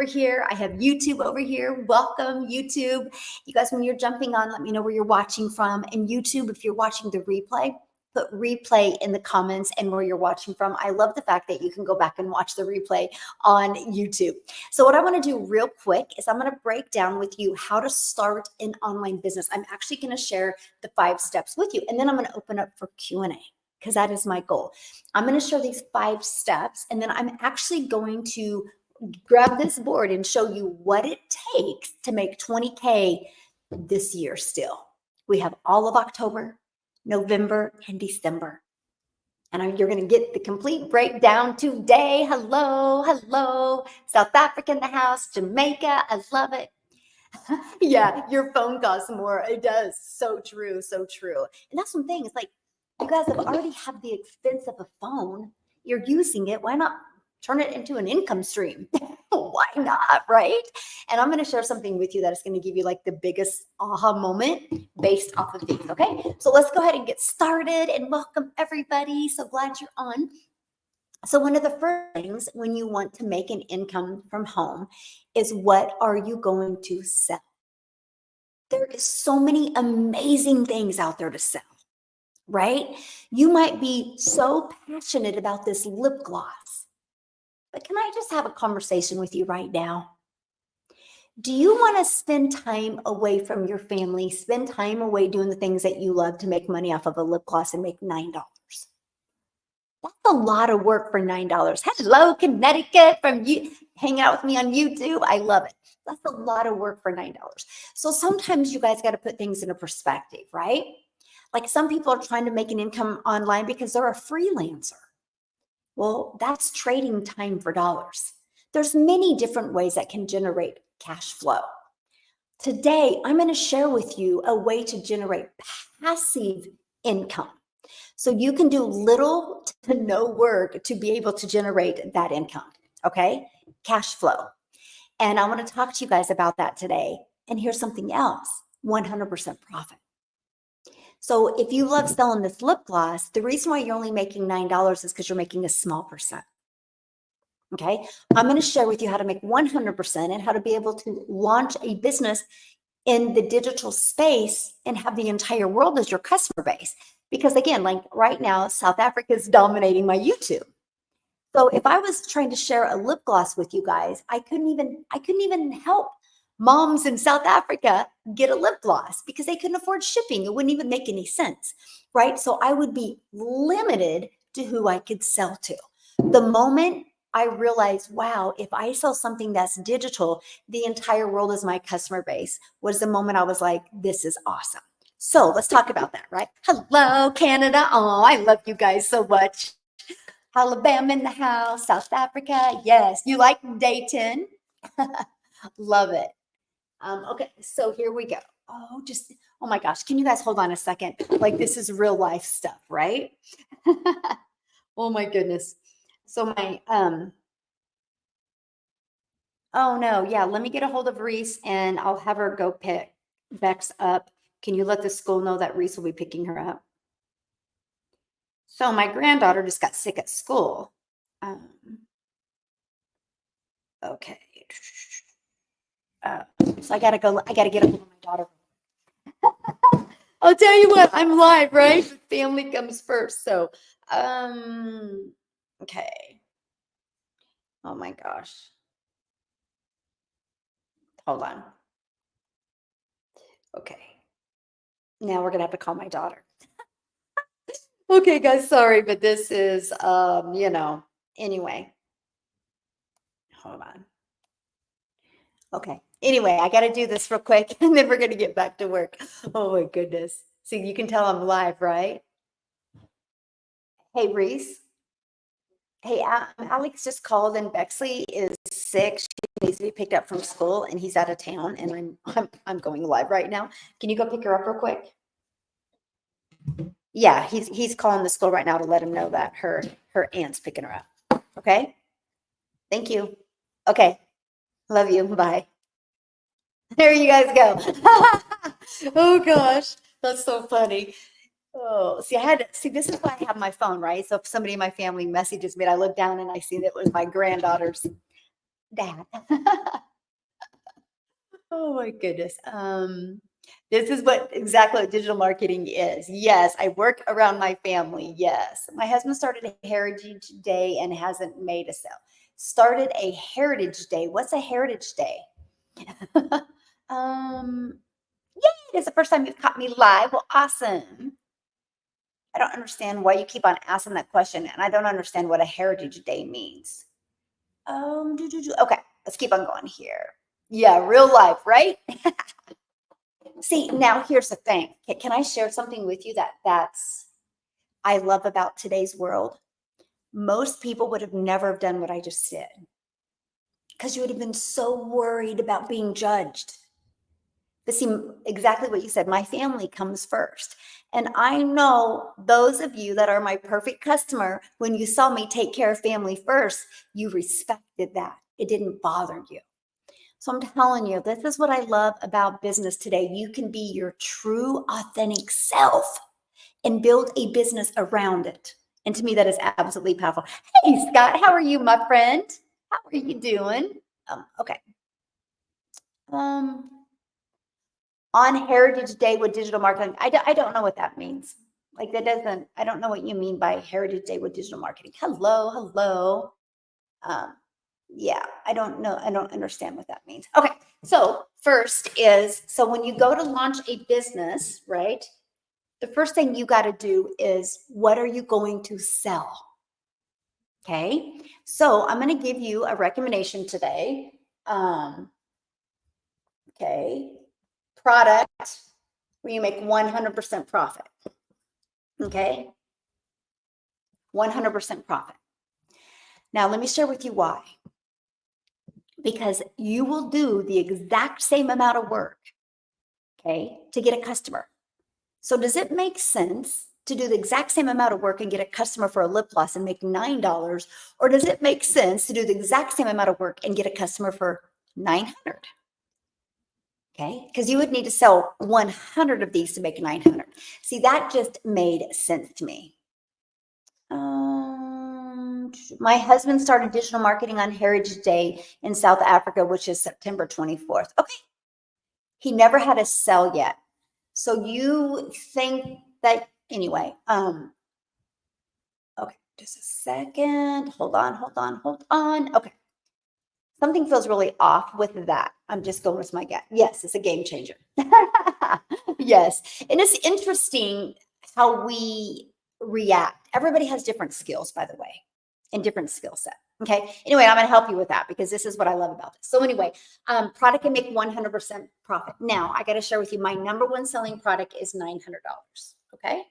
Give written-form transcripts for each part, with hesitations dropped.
over here. I have YouTube over here. Welcome, YouTube. You guys, when you're jumping on, let me know where you're watching from. And YouTube, if you're watching the replay, put replay in the comments and where you're watching from. I love the fact that you can go back and watch the replay on YouTube. So what I want to do real quick is I'm going to break down with you how to start an online business. I'm actually going to share the 5 steps with you, and then I'm going to open up for Q&A because that is my goal. I'm going to share these 5 steps, and then I'm actually going to grab this board and show you what it takes to make 20K this year still. We have all of October, November, and December. And you're going to get the complete breakdown today. Hello, hello. South Africa in the house, Jamaica. I love it. Yeah, your phone costs more. It does. So true, so true. And that's one thing. It's like, you guys have already have the expense of a phone. You're using it. Why not turn it into an income stream? Why not, right? And I'm going to share something with you that is going to give you like the biggest aha moment based off of these, okay? So let's go ahead and get started, and welcome everybody. So glad you're on. So one of the first things when you want to make an income from home is, what are you going to sell? There is so many amazing things out there to sell, right? You might be so passionate about this lip gloss, but can I just have a conversation with you right now? Do you want to spend time away from your family, spend time away doing the things that you love to make money off of a lip gloss and make $9? That's a lot of work for $9. Hello, Connecticut, from you hanging out with me on YouTube. I love it. That's a lot of work for $9. So sometimes you guys got to put things into perspective, right? Like some people are trying to make an income online because they're a freelancer. Well, that's trading time for dollars. There's many different ways that can generate cash flow. Today, I'm going to share with you a way to generate passive income. So you can do little to no work to be able to generate that income, okay? Cash flow. And I want to talk to you guys about that today. And here's something else, 100% profit. So if you love selling this lip gloss, the reason why you're only making $9 is because you're making a small percent. Okay, I'm going to share with you how to make 100% and how to be able to launch a business in the digital space and have the entire world as your customer base. Because again, like right now, South Africa is dominating my YouTube. So if I was trying to share a lip gloss with you guys, I couldn't even help moms in South Africa get a lip gloss because they couldn't afford shipping. It wouldn't even make any sense, right? So I would be limited to who I could sell to. The moment I realized, wow, if I sell something that's digital, the entire world is my customer base, was the moment I was like, this is awesome. So let's talk about that, right? Hello, Canada. Oh, I love you guys so much. Alabama in the house, South Africa. Yes, you like Dayton. Love it. Okay, so here we go. Oh my gosh. Can you guys hold on a second? Like this is real life stuff, right? Oh my goodness. So my, oh no, yeah, let me get a hold of Reese and I'll have her go pick Bex up. Can you let the school know that Reese will be picking her up? So my granddaughter just got sick at school. Okay. So I gotta get a hold of my daughter. I'll tell you what, I'm live, right? Family comes first. So, okay. Oh my gosh. Hold on. Okay. Now we're gonna have to call my daughter. Okay, guys, sorry, but this is, anyway. Hold on. Okay. Anyway, I got to do this real quick and then we're going to get back to work. Oh my goodness. So you can tell I'm live, right? Hey, Reese. Hey, Alex just called and Bexley is sick. She needs to be picked up from school and he's out of town and I'm going live right now. Can you go pick her up real quick? Yeah, he's calling the school right now to let him know that her aunt's picking her up. Okay. Thank you. Okay. Love you. Bye. There you guys go. Oh gosh, that's so funny. Oh, see, this is why I have my phone, right? So if somebody in my family messages me, I look down and I see that it was my granddaughter's dad. Oh my goodness. This is what exactly what digital marketing is. Yes, I work around my family. Yes. My husband started a Heritage Day and hasn't made a sale. Started a Heritage Day. What's a Heritage Day? um, Yay, it's the first time you've caught me live. Well, awesome. I don't understand why you keep on asking that question, and I don't understand what a Heritage Day means. Okay, let's keep on going here. Yeah, real life, right? See, now here's the thing. Can I share something with you that's I love about today's world? Most people would have never have done what I just did because you would have been so worried about being judged. But see, exactly what you said, my family comes first. And I know those of you that are my perfect customer, when you saw me take care of family first, you respected that. It didn't bother you. So I'm telling you, this is what I love about business today. You can be your true, authentic self and build a business around it. And to me, that is absolutely powerful. Hey, Scott, how are you, my friend? How are you doing? Okay. On Heritage Day with digital marketing, I don't know what that means. Like that doesn't, I don't know what you mean by Heritage Day with digital marketing. Hello, hello. Yeah, I don't know. I don't understand what that means. Okay, so first is, so when you go to launch a business, right? The first thing you got to do is, what are you going to sell? Okay, so I'm going to give you a recommendation today. Okay, product where you make 100% profit. Okay, 100% profit. Now, let me share with you why. Because you will do the exact same amount of work, okay, to get a customer. So does it make sense to do the exact same amount of work and get a customer for a lip gloss and make $9? Or does it make sense to do the exact same amount of work and get a customer for 900? Okay, because you would need to sell 100 of these to make 900. See, that just made sense to me. My husband started digital marketing on Heritage Day in South Africa, which is September 24th. Okay, he never had a sell yet. So you think that, anyway, okay, just a second. Hold on. Okay. Something feels really off with that. I'm just going with my gut. Yes, it's a game changer. Yes. And it's interesting how we react. Everybody has different skills, by the way, and different skill set. Okay. Anyway, I'm going to help you with that because this is what I love about this. So anyway, product can make 100% profit. Now I got to share with you, my number one selling product is $900. Okay.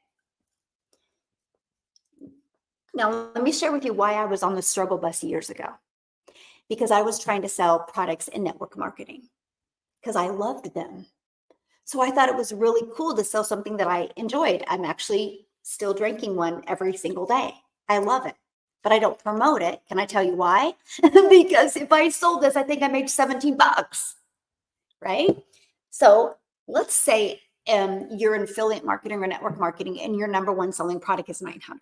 Now let me share with you why I was on the struggle bus years ago. Because I was trying to sell products in network marketing because I loved them. So I thought it was really cool to sell something that I enjoyed. I'm actually still drinking one every single day. I love it, but I don't promote it. Can I tell you why? Because if I sold this, I think I made 17 bucks, right? So let's say you're in affiliate marketing or network marketing and your number one selling product is 900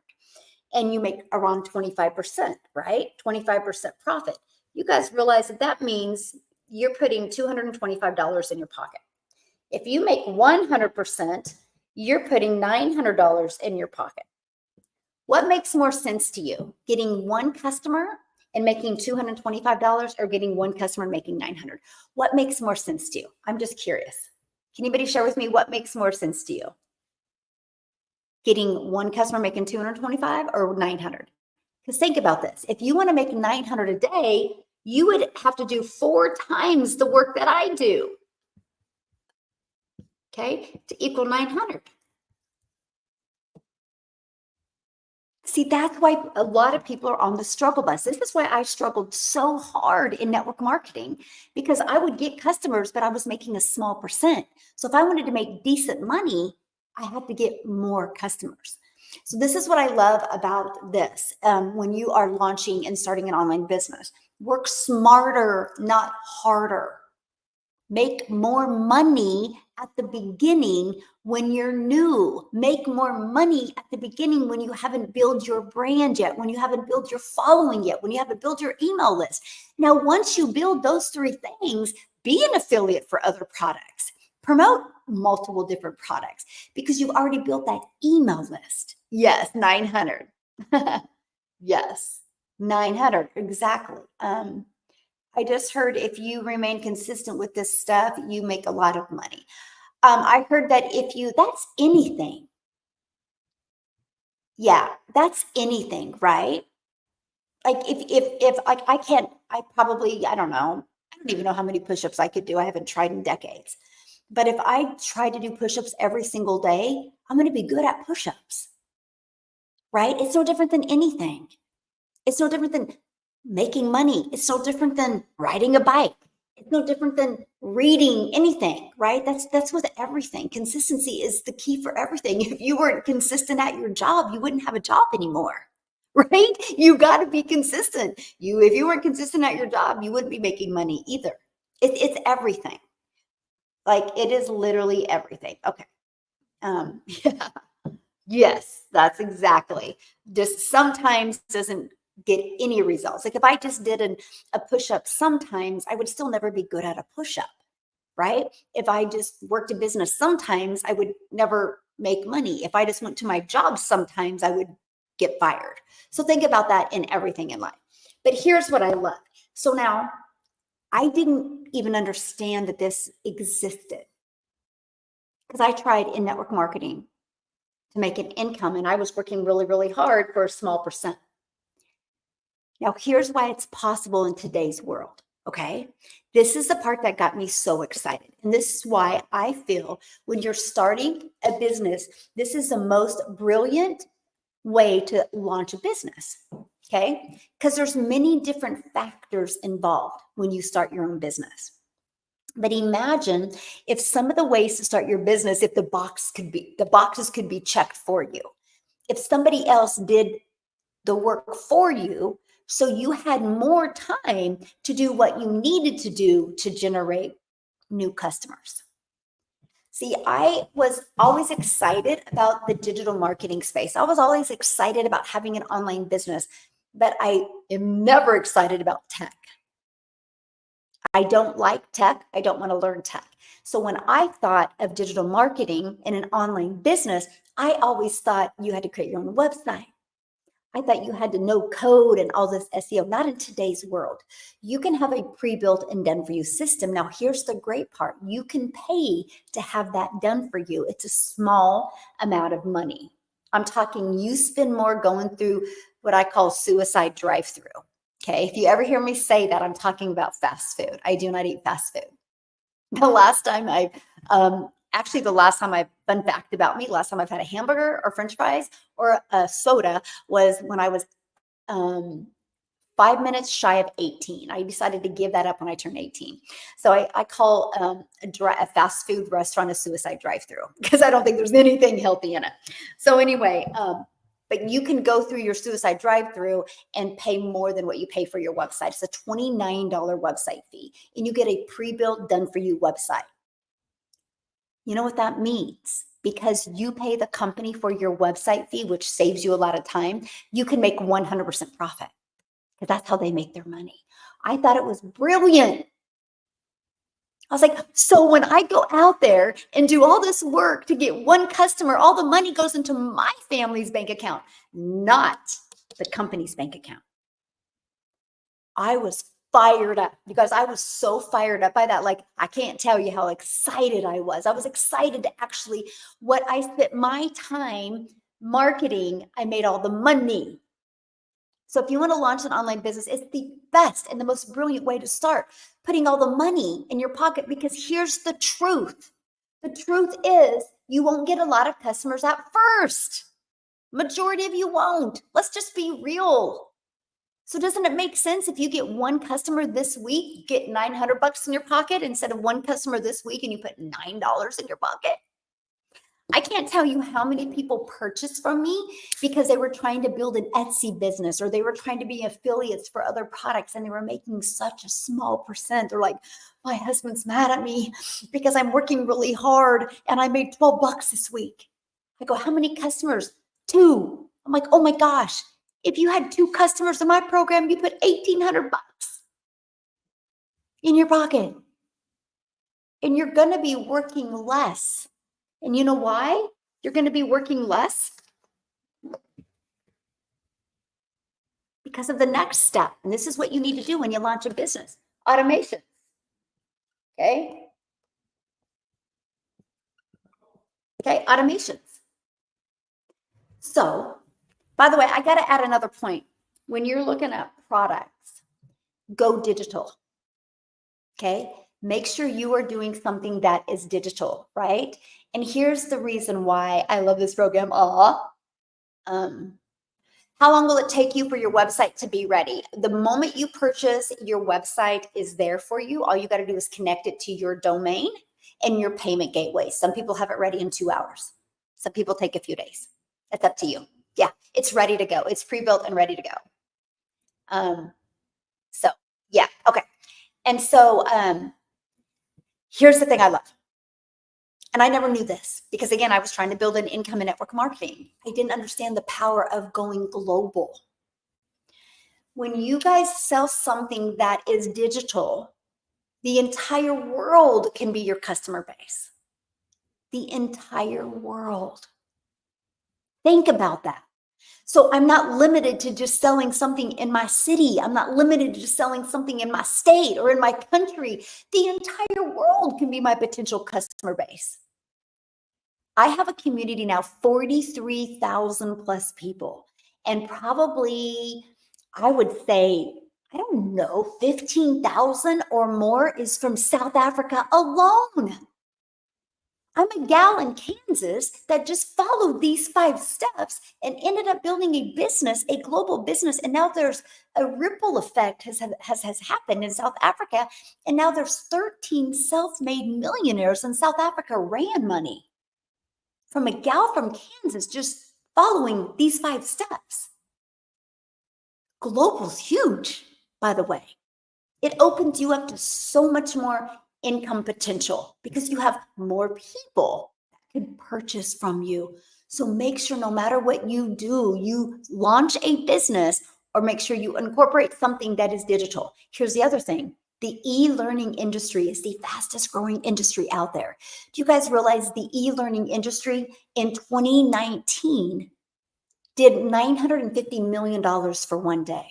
and you make around 25%, right? 25% profit. You guys realize that means you're putting $225 in your pocket. If you make 100%, you're putting $900 in your pocket. What makes more sense to you? Getting one customer and making $225 or getting one customer and making 900? What makes more sense to you? I'm just curious. Can anybody share with me what makes more sense to you? Getting one customer making 225 or 900? Because think about this. If you want to make 900 a day, you would have to do 4 times the work that I do, okay, to equal 900. See, that's why a lot of people are on the struggle bus. This is why I struggled so hard in network marketing, because I would get customers, but I was making a small percent. So if I wanted to make decent money, I had to get more customers. So this is what I love about this. When you are launching and starting an online business, work smarter, not harder. Make more money at the beginning when you're new. Make more money at the beginning when you haven't built your brand yet, when you haven't built your following yet, when you haven't built your email list. Now, once you build those 3 things, be an affiliate for other products. Promote multiple different products because you've already built that email list. Yes, 900. Yes, 900, exactly. I just heard if you remain consistent with this stuff, you make a lot of money. I heard that that's anything. Yeah, that's anything, right? Like if like I can't, I probably, I don't know, I don't even know how many push-ups I could do. I haven't tried in decades. But if I try to do push-ups every single day, I'm going to be good at push-ups, right? It's no different than anything. It's no different than making money. It's no different than riding a bike. It's no different than reading anything, right? That's with everything. Consistency is the key for everything. If you weren't consistent at your job, you wouldn't have a job anymore. Right? You got to be consistent. If you weren't consistent at your job, you wouldn't be making money either. It's everything. Like it is literally everything. Okay. Yeah. Yes, that's exactly. Just sometimes doesn't get any results. Like if I just did a push-up, sometimes I would still never be good at a push-up, right? If I just worked a business, sometimes I would never make money. If I just went to my job, sometimes I would get fired. So think about that in everything in life. But here's what I love. So now I didn't even understand that this existed because I tried in network marketing to make an income and I was working really, really hard for a small percent. Now, here's why it's possible in today's world. Okay. This is the part that got me so excited. And this is why I feel when you're starting a business, this is the most brilliant way to launch a business. Okay. Because there's many different factors involved when you start your own business. But imagine if some of the ways to start your business, if the boxes could be checked for you. If somebody else did the work for you, so you had more time to do what you needed to do to generate new customers. See, I was always excited about the digital marketing space. I was always excited about having an online business, but I am never excited about tech. I don't like tech. I don't want to learn tech. So when I thought of digital marketing in an online business, I always thought you had to create your own website. I thought you had to know code and all this SEO, not in today's world. You can have a pre-built and done for you system. Now, here's the great part. You can pay to have that done for you. It's a small amount of money. I'm talking you spend more going through what I call suicide drive-through. Okay, if you ever hear me say that, I'm talking about fast food. I do not eat fast food. The last time fun fact about me, last time I've had a hamburger or French fries or a soda was when I was 5 minutes shy of 18. I decided to give that up when I turned 18. So I call a fast food restaurant a suicide drive-through because I don't think there's anything healthy in it. So anyway, but you can go through your suicide drive-through and pay more than what you pay for your website. It's a $29 website fee, and you get a pre-built, done-for-you website. You know what that means? Because you pay the company for your website fee, which saves you a lot of time, you can make 100% profit because that's how they make their money. I thought it was brilliant. I was like, so when I go out there and do all this work to get one customer, all the money goes into my family's bank account, not the company's bank account. I was fired up because I was so fired up by that. Like, I can't tell you how excited I was. I was excited to actually, what I spent my time marketing, I made all the money. So if you want to launch an online business, it's the best and the most brilliant way to start putting all the money in your pocket, because here's the truth. The truth is you won't get a lot of customers at first. Majority of you won't. Let's just be real. So doesn't it make sense if you get one customer this week, you get $900 in your pocket instead of one customer this week and you put $9 in your pocket? I can't tell you how many people purchased from me because they were trying to build an Etsy business or they were trying to be affiliates for other products and they were making such a small percent. They're like, my husband's mad at me because I'm working really hard and I made $12 this week. I go, how many customers? 2. I'm like, oh my gosh. If you had 2 customers in my program, you put $1,800 in your pocket. and you're going to be working less. And you know why you're going to be working less? Because of the next step. And this is what you need to do when you launch a business: automation. Okay. Okay, automations. So, by the way, I got to add another point. When you're looking at products, go digital. Okay, make sure you are doing something that is digital, right? And here's the reason why I love this program. How long will it take you for your website to be ready? The moment you purchase, your website is there for you. All you got to do is connect it to your domain and your payment gateway. Some people have it ready in 2 hours. Some people take a few days. It's up to you. Yeah, it's ready to go. It's pre-built and ready to go. So yeah, okay. And so here's the thing I love. And I never knew this because, again, I was trying to build an income in network marketing. I didn't understand the power of going global. When you guys sell something that is digital, the entire world can be your customer base. The entire world. Think about that. So I'm not limited to just selling something in my city. I'm not limited to just selling something in my state or in my country. The entire world can be my potential customer base. I have a community now, 43,000 plus people, and probably, I would say, I don't know, 15,000 or more is from South Africa alone. I'm a gal in Kansas that just followed these 5 steps and ended up building a business, a global business. And now there's a ripple effect has happened in South Africa. And now there's 13 self-made millionaires in South Africa ran money from a gal from Kansas just following these 5 steps. Global's huge, by the way. It opens you up to so much more income potential because you have more people that can purchase from you. So make sure no matter what you do, you launch a business or make sure you incorporate something that is digital. Here's the other thing. The e-learning industry is the fastest growing industry out there. Do you guys realize the e-learning industry in 2019 did $950 million for one day?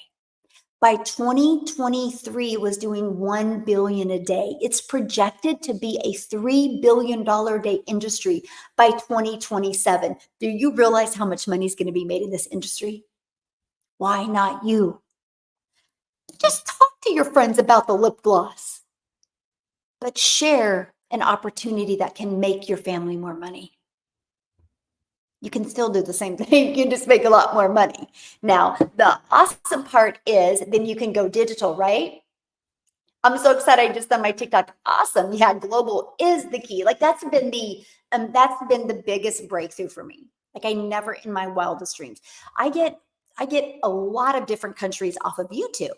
By 2023 was doing $1 billion a day. It's projected to be a $3 billion a day industry by 2027. Do you realize how much money is going to be made in this industry? Why not you? Just talk to your friends about the lip gloss, but share an opportunity that can make your family more money. You can still do the same thing. You can just make a lot more money. Now, the awesome part is then you can go digital, right? I'm so excited. I just done my TikTok. Awesome. Yeah, global is the key. Like that's been the biggest breakthrough for me. Like I never in my wildest dreams. I get a lot of different countries off of YouTube.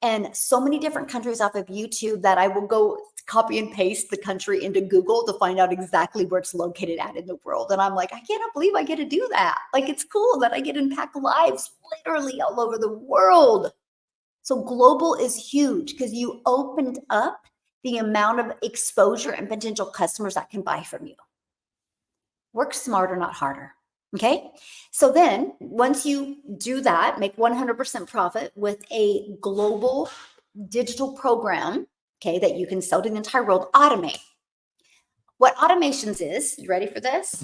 And so many different countries off of YouTube that I will go copy and paste the country into Google to find out exactly where it's located at in the world. And I'm like, I cannot believe I get to do that. Like, it's cool that I get to impact lives literally all over the world. So global is huge because you opened up the amount of exposure and potential customers that can buy from you. Work smarter, not harder. Okay. So then once you do that, make 100% profit with a global digital program, okay, that you can sell to the entire world, automate. What automations is, you ready for this?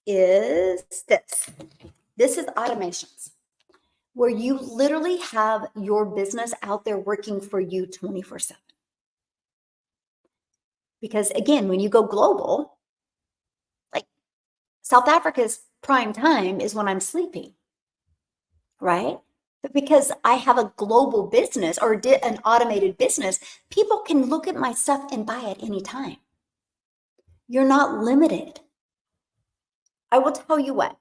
Is this. This is automations where you literally have your business out there working for you 24/7. Because again, when you go global, South Africa's prime time is when I'm sleeping, right? But because I have a global business or an automated business, people can look at my stuff and buy at any time. You're not limited. I will tell you what,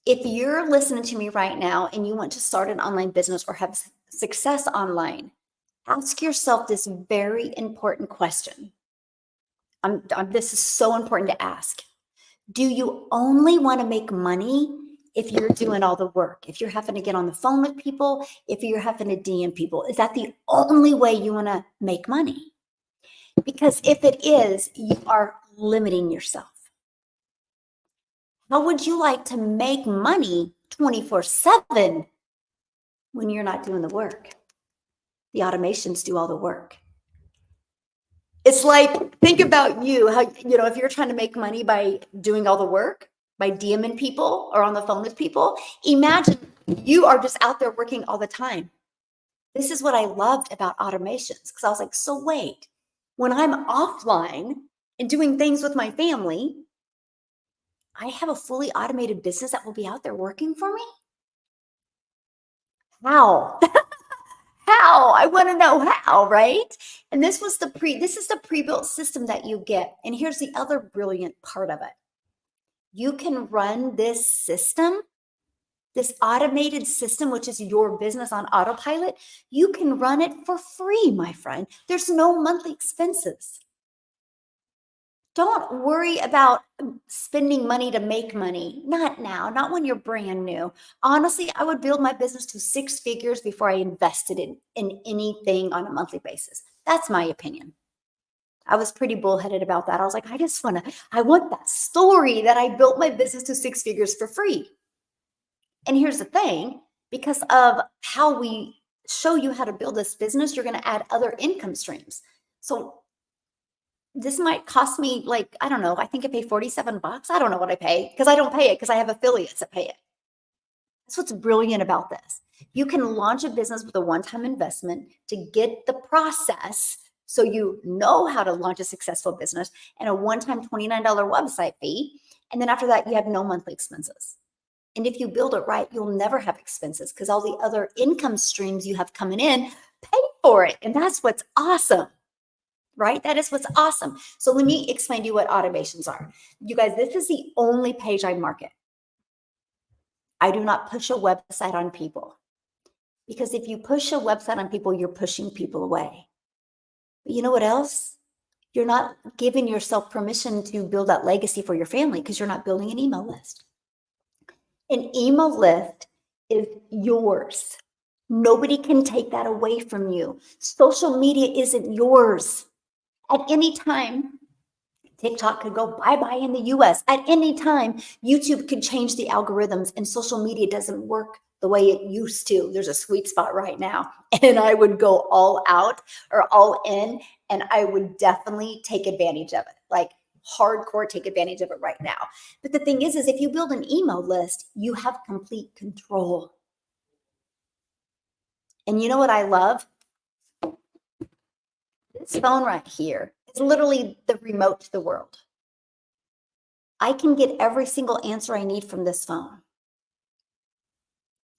if you're listening to me right now and you want to start an online business or have success online, ask yourself this very important question. This is so important to ask. Do you only want to make money if you're doing all the work? If you're having to get on the phone with people, if you're having to DM people, is that the only way you want to make money? Because if it is, you are limiting yourself. How would you like to make money 24/7 when you're not doing the work? The automations do all the work. It's like, think about you, how, if you're trying to make money by doing all the work, by DMing people or on the phone with people, imagine you are just out there working all the time. This is what I loved about automations, because I was like, so wait, when I'm offline and doing things with my family, I have a fully automated business that will be out there working for me? How? How? I want to know how, right? And this is the pre-built system that you get. And here's the other brilliant part of it. You can run this system, this automated system, which is your business on autopilot. You can run it for free, my friend. There's no monthly expenses. Don't worry about spending money to make money. Not now, not when you're brand new. Honestly, I would build my business to 6 figures before I invested in anything on a monthly basis. That's my opinion. I was pretty bullheaded about that. I was like, I want that story that I built my business to 6 figures for free. And here's the thing, because of how we show you how to build this business, you're going to add other income streams. So this might cost me, like, I don't know, I think I pay $47. I don't know what I pay, because I don't pay it because I have affiliates that pay it. That's what's brilliant about this. You can launch a business with a one-time investment to get the process so you know how to launch a successful business, and a one-time $29 website fee. And then after that, you have no monthly expenses. And if you build it right, you'll never have expenses, because all the other income streams you have coming in pay for it. And that's what's awesome. Right? That is what's awesome. So let me explain to you what automations are. You guys, this is the only page I market. I do not push a website on people, because if you push a website on people, you're pushing people away. But you know what else? You're not giving yourself permission to build that legacy for your family, because you're not building an email list. An email list is yours. Nobody can take that away from you. Social media isn't yours. At any time, TikTok could go bye-bye in the US. At any time, YouTube could change the algorithms, and social media doesn't work the way it used to. There's a sweet spot right now, and I would go all out or all in, and I would definitely take advantage of it, like hardcore take advantage of it right now. But the thing is if you build an email list, you have complete control. And you know what I love? This phone right here is literally the remote to the world. I can get every single answer I need from this phone.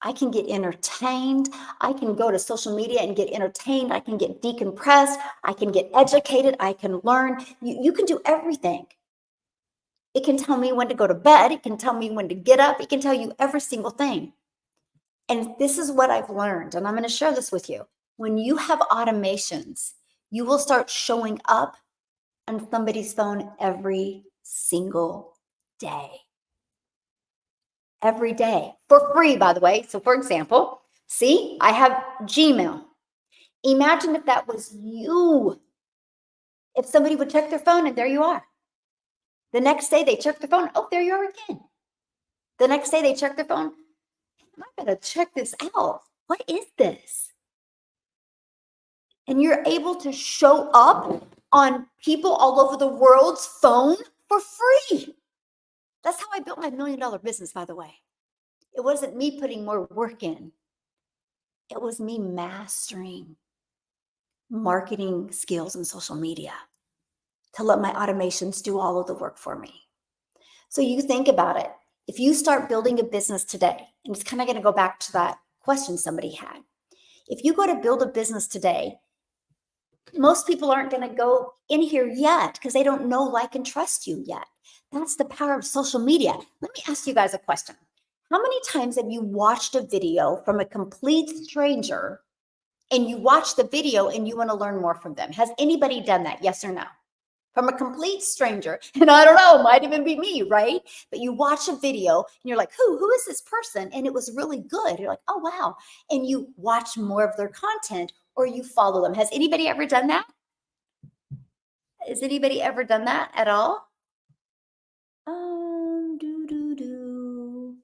I can get entertained. I can go to social media and get entertained. I can get decompressed. I can get educated. I can learn. You can do everything. It can tell me when to go to bed. It can tell me when to get up. It can tell you every single thing. And this is what I've learned, and I'm going to share this with you. When you have automations, you will start showing up on somebody's phone every single day. Every day for free, by the way. So for example, see, I have Gmail. Imagine if that was you. If somebody would check their phone and there you are. The next day they check their phone. Oh, there you are again. The next day they check their phone. I gotta check this out. What is this? And you're able to show up on people all over the world's phone for free. That's how I built my $1 million business, by the way. It wasn't me putting more work in. It was me mastering marketing skills and social media to let my automations do all of the work for me. So you think about it. If you start building a business today, and it's kind of going to go back to that question somebody had. If you go to build a business today, most people aren't going to go in here yet because they don't know, like, and trust you yet. That's the power of social media. Let me ask you guys a question. How many times have you watched a video from a complete stranger and you watch the video and you want to learn more from them? Has anybody done that? Yes or no? From a complete stranger. And I don't know, might even be me, right? But you watch a video and you're like, who is this person? And it was really good. You're like, oh, wow. And you watch more of their content or you follow them. Has anybody ever done that? Has anybody ever done that at all? Do, do, do.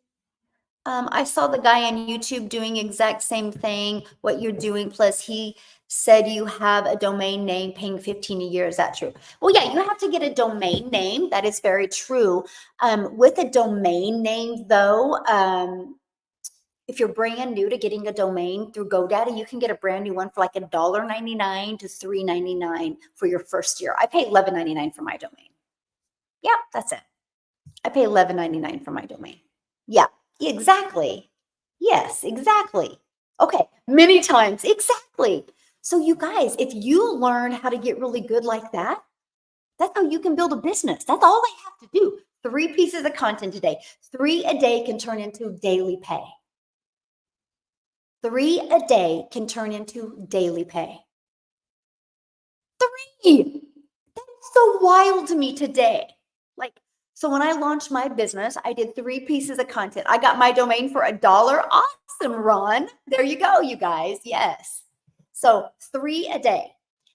I saw the guy on YouTube doing exact same thing, what you're doing, plus he said you have a domain name paying 15 a year. Is that true? Well, yeah, you have to get a domain name. That is very true. With a domain name, though, if you're brand new to getting a domain through GoDaddy, you can get a brand new one for like $1.99 to $3.99 for your first year. I pay $11.99 for my domain. Yeah, that's it. I pay $11.99 for my domain. Yeah, exactly. Yes, exactly. Okay, many times. Exactly. So, you guys, if you learn how to get really good like that, that's how you can build a business. That's all they have to do. 3 pieces of content a day. 3 a day can turn into daily pay. 3 a day can turn into daily pay. 3. That's so wild to me today. Like, so when I launched my business, I did 3 pieces of content. I got my domain for $1. Awesome, Ron. There you go, you guys. Yes. So 3 a day.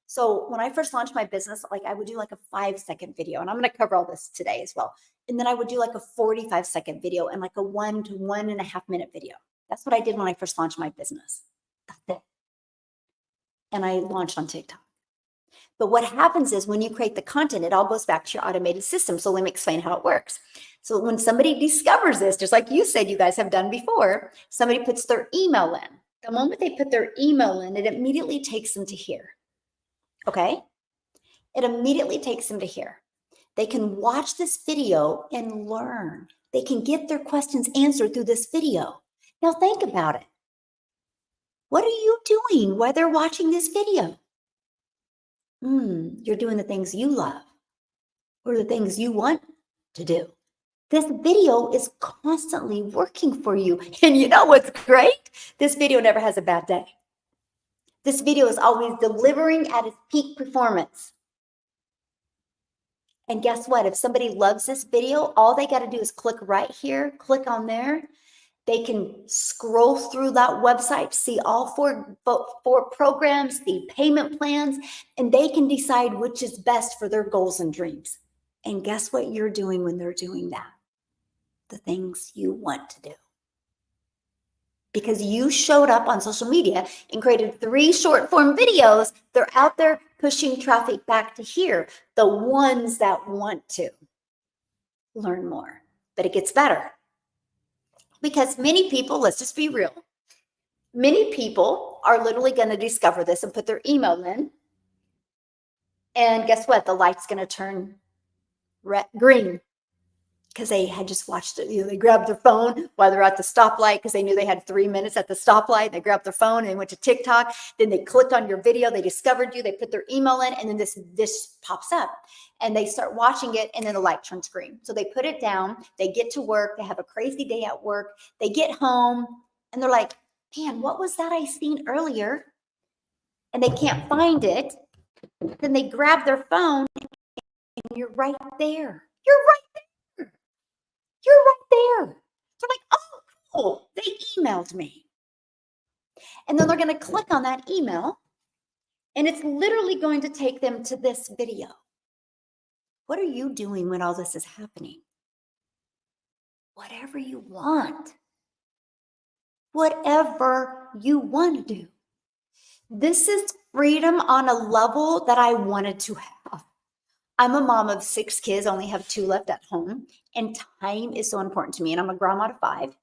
So when I first launched my business, like I would do like a 5-second video, and I'm going to cover all this today as well. And then I would do like a 45-second video and like a 1 to 1.5 minute video. That's what I did when I first launched my business. That's it. And I launched on TikTok. But what happens is when you create the content, it all goes back to your automated system. So let me explain how it works. So when somebody discovers this, just like you said, you guys have done before, somebody puts their email in. The moment they put their email in, it immediately takes them to here. Okay? It immediately takes them to here. They can watch this video and learn. They can get their questions answered through this video. Now think about it. What are you doing while they're watching this video? You're doing the things you love or the things you want to do. This video is constantly working for you. And you know what's great? This video never has a bad day. This video is always delivering at its peak performance. And guess what? If somebody loves this video, all they got to do is click right here, click on there. They can scroll through that website, see all four programs, the payment plans, and they can decide which is best for their goals and dreams. And guess what you're doing when they're doing that? The things you want to do. Because you showed up on social media and created 3 short form videos, they're out there pushing traffic back to here, the ones that want to learn more. But it gets better. Because many people, let's just be real, many people are literally going to discover this and put their email in. And guess what? The light's going to turn green because they had just watched it. They grabbed their phone while they're at the stoplight because they knew they had 3 minutes at the stoplight. They grabbed their phone and went to TikTok. Then they clicked on your video. They discovered you. They put their email in, and then this pops up. And they start watching it, and then the light turns green. So they put it down. They get to work. They have a crazy day at work. They get home, and they're like, man, what was that I seen earlier? And they can't find it. Then they grab their phone, and you're right there. You're right there. You're right there. They're like, oh, cool. They emailed me. And then they're going to click on that email, and it's literally going to take them to this video. What are you doing when all this is happening? Whatever you want. Whatever you want to do. This is freedom on a level that I wanted to have. I'm a mom of 6 kids, only have 2 left at home, and time is so important to me. And I'm a grandma of 5,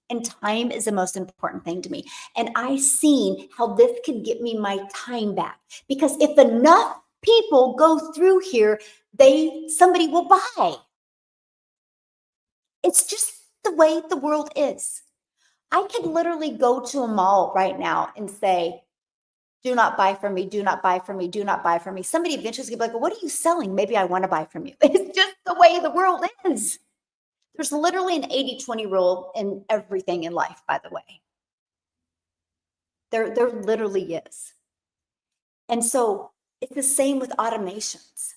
and time is the most important thing to me. And I seen how this could get me my time back, because if enough people go through here, somebody will buy. It's just the way the world is. I could literally go to a mall right now and say, do not buy from me, do not buy from me, do not buy from me. Somebody eventually is going to be like, well, what are you selling? Maybe I want to buy from you. It's just the way the world is. There's literally an 80-20 rule in everything in life, by the way. There literally is. And so it's the same with automations.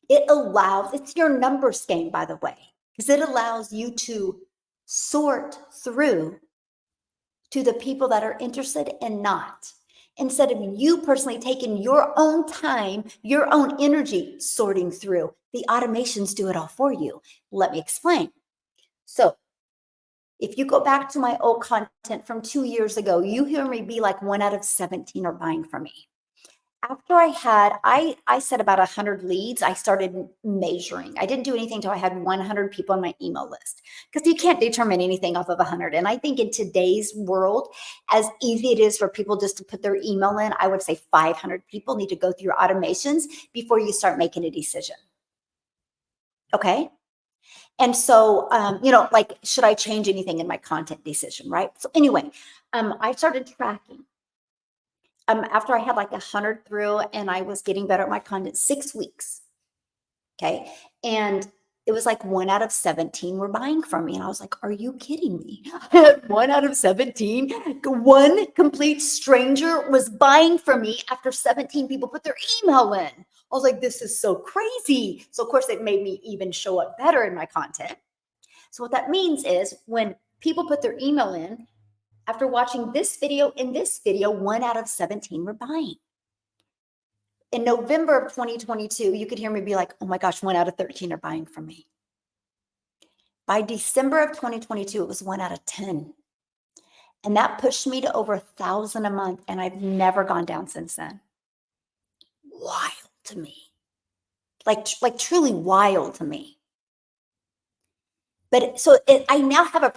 It's your numbers game, by the way, because it allows you to sort through to the people that are interested and not. instead of you personally taking your own time, your own energy sorting through. The automations do it all for you. Let me explain. So if you go back to my old content from 2 years ago, you hear me be like 1 out of 17 are buying from me. After I set about 100 leads, I started measuring. I didn't do anything until I had 100 people on my email list, because you can't determine anything off of 100. And I think in today's world, as easy it is for people just to put their email in, I would say 500 people need to go through your automations before you start making a decision. Okay. And so, like, should I change anything in my content decision? Right. So anyway, I started tracking. After I had like 100 through and I was getting better at my content, 6 weeks. Okay. And it was like 1 out of 17 were buying from me. And I was like, are you kidding me? 1 out of 17, one complete stranger was buying from me after 17 people put their email in. I was like, this is so crazy. So of course it made me even show up better in my content. So what that means is when people put their email in, after watching this video and this video, 1 out of 17 were buying. In November of 2022, you could hear me be like, oh my gosh, 1 out of 13 are buying from me. By December of 2022, it was 1 out of 10. And that pushed me to over 1,000 a month. And I've never gone down since then. Wild to me. Like truly wild to me. But so I now have a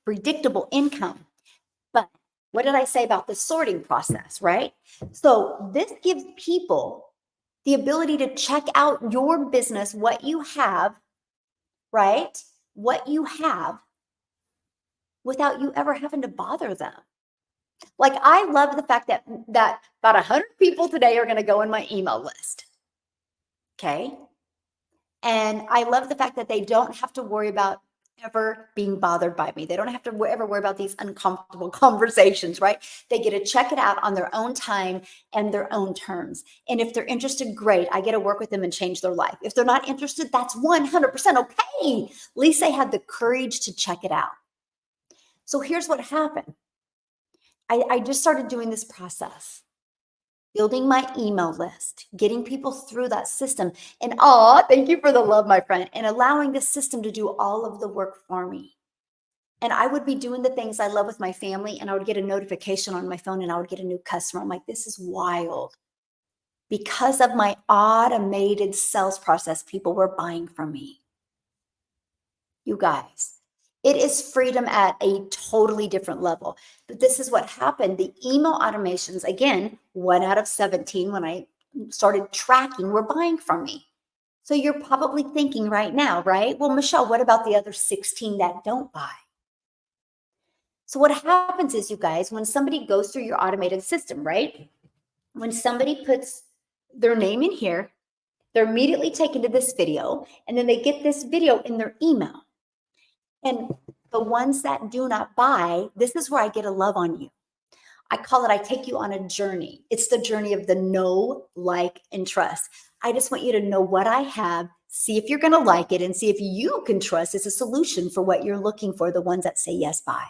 predictable income. But what did I say about the sorting process, right? So this gives people the ability to check out your business, what you have, right? What you have without you ever having to bother them. Like, I love the fact that about 100 people today are going to go in my email list. Okay. And I love the fact that they don't have to worry about ever being bothered by me. They don't have to ever worry about these uncomfortable conversations, right? They get to check it out on their own time and their own terms. And if they're interested, great. I get to work with them and change their life. If they're not interested, that's 100% okay. At least they had the courage to check it out. So here's what happened. I just started doing this process, building my email list, getting people through that system. And thank you for the love, my friend, and allowing the system to do all of the work for me. And I would be doing the things I love with my family, and I would get a notification on my phone and I would get a new customer. I'm like, this is wild. Because of my automated sales process, people were buying from me. You guys, it is freedom at a totally different level. But this is what happened. The email automations, again, 1 out of 17 when I started tracking were buying from me. So you're probably thinking right now, right? Well, Michelle, what about the other 16 that don't buy? So what happens is, you guys, when somebody goes through your automated system, right? When somebody puts their name in here, they're immediately taken to this video, and then they get this video in their email. And the ones that do not buy, this is where I get a love on you. I call it, I take you on a journey. It's the journey of the know, like, and trust. I just want you to know what I have, see if you're going to like it, and see if you can trust it's a solution for what you're looking for. The ones that say yes, buy.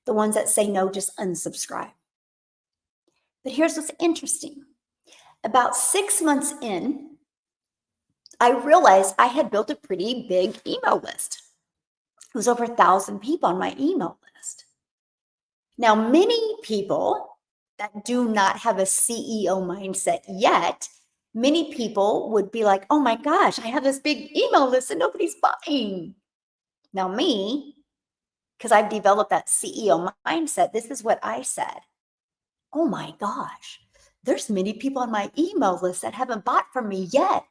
The ones that say no, just unsubscribe. But here's what's interesting. About 6 months in, I realized I had built a pretty big email list. It was over 1,000 people on my email list. Now, many people that do not have a CEO mindset yet, many people would be like, oh my gosh, I have this big email list and nobody's buying. Now me, because I've developed that CEO mindset, this is what I said. Oh my gosh, there's many people on my email list that haven't bought from me yet.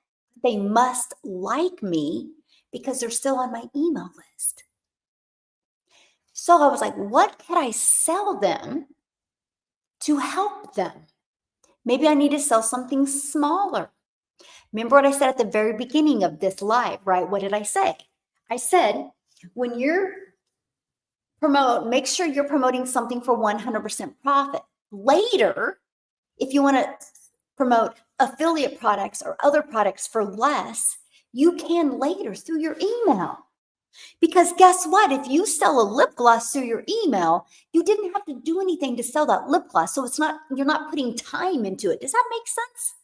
They must like me because they're still on my email list. So I was like, what could I sell them to help them? Maybe I need to sell something smaller. Remember what I said at the very beginning of this live, right? What did I say? I said, when you're make sure you're promoting something for 100% profit. Later, if you want to promote affiliate products or other products for less, you can later through your email. Because guess what? If you sell a lip gloss through your email, you didn't have to do anything to sell that lip gloss. So you're not putting time into it. Does that make sense?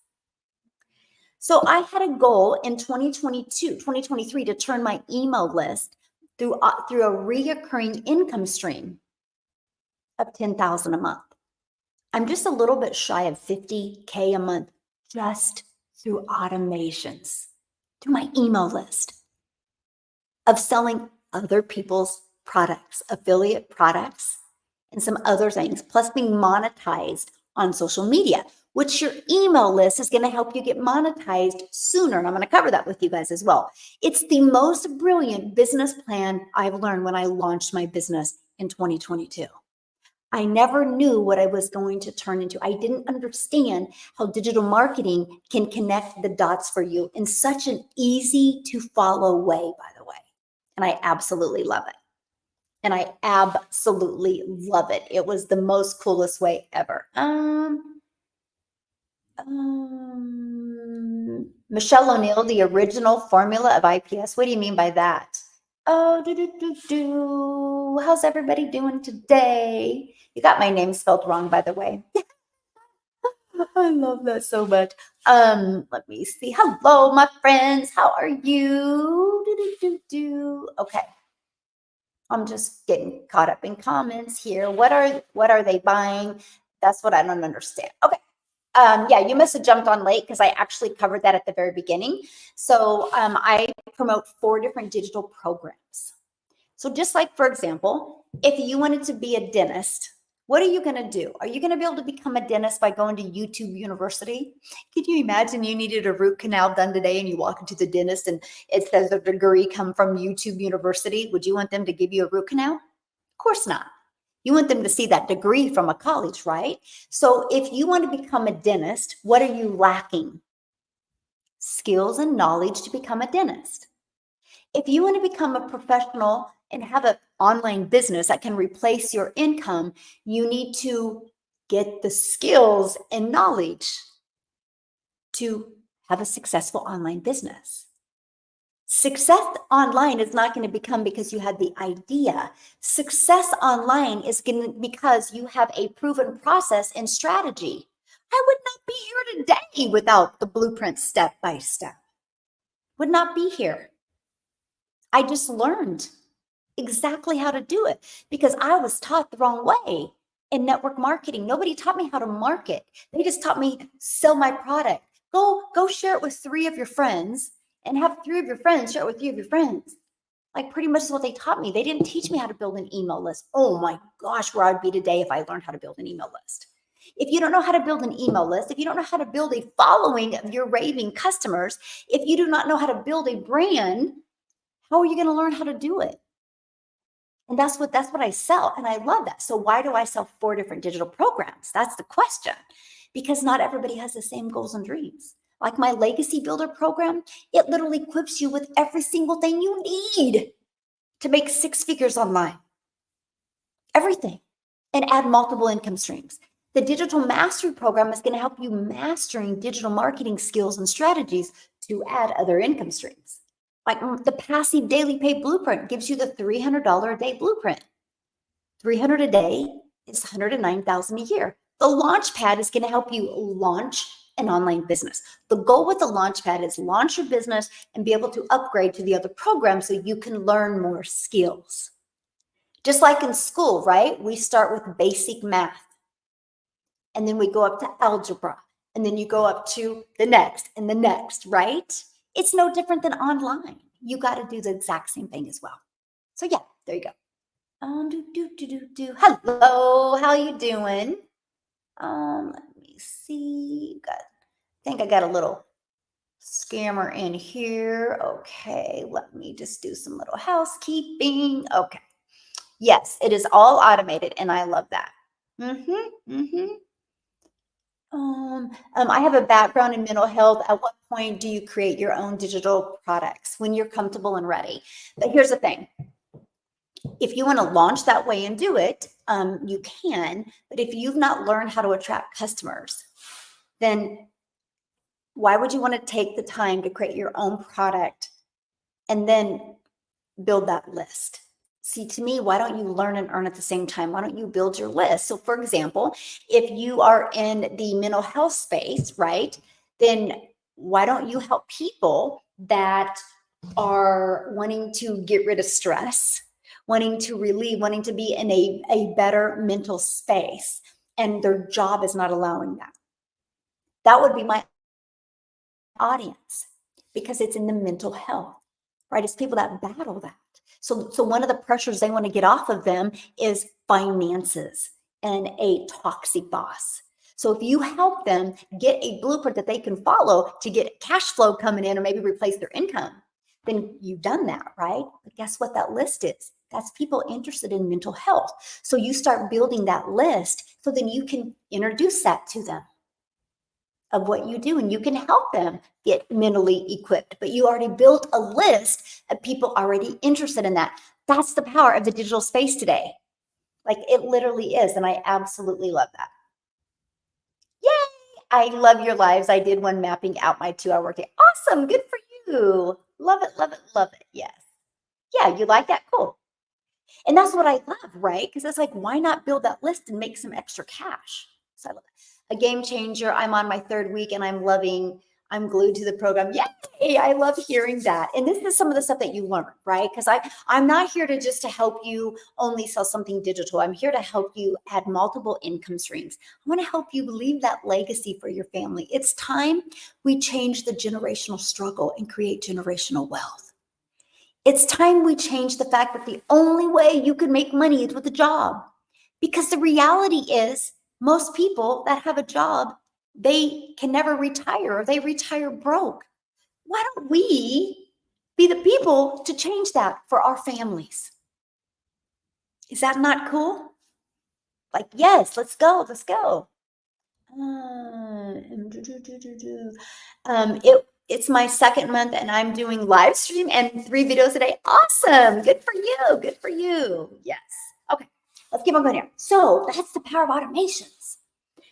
So I had a goal in 2023 to turn my email list through a reoccurring income stream of 10,000 a month. I'm just a little bit shy of 50K a month just through automations, through my email list of selling other people's products, affiliate products, and some other things, plus being monetized on social media, which your email list is going to help you get monetized sooner. And I'm going to cover that with you guys as well. It's the most brilliant business plan I've learned when I launched my business in 2022. I never knew what I was going to turn into. I didn't understand how digital marketing can connect the dots for you in such an easy to follow way, by the way. And I absolutely love it. And I absolutely love it. It was the most coolest way ever. Michelle O'Neill, the original formula of IPS. What do you mean by that? Oh, how's everybody doing today? You got my name spelled wrong, by the way. I love that so much. Let me see. Hello, my friends. How are you? Okay. I'm just getting caught up in comments here. What are they buying? That's what I don't understand. Okay. Yeah, you must have jumped on late because I actually covered that at the very beginning. So I promote 4 different digital programs. So just like, for example, if you wanted to be a dentist, what are you going to do? Are you going to be able to become a dentist by going to YouTube University? Can you imagine you needed a root canal done today and you walk into the dentist and it says a degree come from YouTube University? Would you want them to give you a root canal? Of course not. You want them to see that degree from a college, right? So if you want to become a dentist, what are you lacking? Skills and knowledge to become a dentist. If you want to become a professional and have an online business that can replace your income, you need to get the skills and knowledge to have a successful online business. Success online is not going to become because you had the idea. Success online is going to because you have a proven process and strategy. I would not be here today without the blueprint step by step. Would not be here. I just learned exactly how to do it because I was taught the wrong way in network marketing. Nobody taught me how to market. They just taught me sell my product. Go share it with 3 of your friends and have 3 of your friends share it with 3 of your friends. Like pretty much is what they taught me. They didn't teach me how to build an email list. Oh my gosh, where I'd be today if I learned how to build an email list. If you don't know how to build an email list, if you don't know how to build a following of your raving customers, if you do not know how to build a brand, how are you going to learn how to do it? And that's what I sell. And I love that. So why do I sell 4 different digital programs? That's the question. Because not everybody has the same goals and dreams. Like my Legacy Builder program, it literally equips you with every single thing you need to make 6 figures online. Everything. And add multiple income streams. The Digital Mastery program is going to help you mastering digital marketing skills and strategies to add other income streams. Like the Passive Daily Pay Blueprint gives you the $300 a day blueprint. $300 a day is $109,000 a year. The Launchpad is going to help you launch an online business. The goal with the Launchpad is launch your business and be able to upgrade to the other programs so you can learn more skills. Just like in school, right? We start with basic math and then we go up to algebra and then you go up to the next and the next, right? It's no different than online. You got to do the exact same thing as well. So yeah, there you go. Hello, how you doing? Let me see. I think I got a little scammer in here. Okay, let me just do some little housekeeping. Okay. Yes, it is all automated, and I love that. I have a background in mental health. At what point do you create your own digital products? When you're comfortable and ready. But here's the thing. If you want to launch that way and do it, you can. But if you've not learned how to attract customers, then why would you want to take the time to create your own product and then build that list. See, to me, why don't you learn and earn at the same time? Why don't you build your list? So, for example, if you are in the mental health space, right, then why don't you help people that are wanting to get rid of stress, wanting to relieve, wanting to be in a better mental space, and their job is not allowing that? That would be my audience because it's in the mental health, right? It's people that battle that. So one of the pressures they want to get off of them is finances and a toxic boss. So if you help them get a blueprint that they can follow to get cash flow coming in or maybe replace their income, then you've done that, right? But guess what that list is? That's people interested in mental health. So you start building that list so then you can introduce that to them of what you do and you can help them get mentally equipped. But you already built a list of people already interested in that. That's the power of the digital space today. Like it literally is. And I absolutely love that. Yay! I love your lives. I did one mapping out my 2-hour day. Awesome. Good for you. Love it, love it, love it. Yes. Yeah, you like that? Cool. And that's what I love, right? Because it's like, why not build that list and make some extra cash? So I love it. A game changer. I'm on my 3rd week and I'm glued to the program. Yay! I love hearing that. And this is some of the stuff that you learn, right? Because I'm not here to help you only sell something digital. I'm here to help you add multiple income streams. I want to help you leave that legacy for your family. It's time we change the generational struggle and create generational wealth. It's time we change the fact that the only way you can make money is with a job. Because the reality is, most people that have a job, they can never retire or they retire broke. Why don't we be the people to change that for our families? Is that not cool? Like, yes, let's go, let's go. It's my 2nd month and I'm doing live stream and 3 videos a day. Awesome. Good for you. Good for you. Yes. Okay. Let's keep on going here. So that's the power of automations.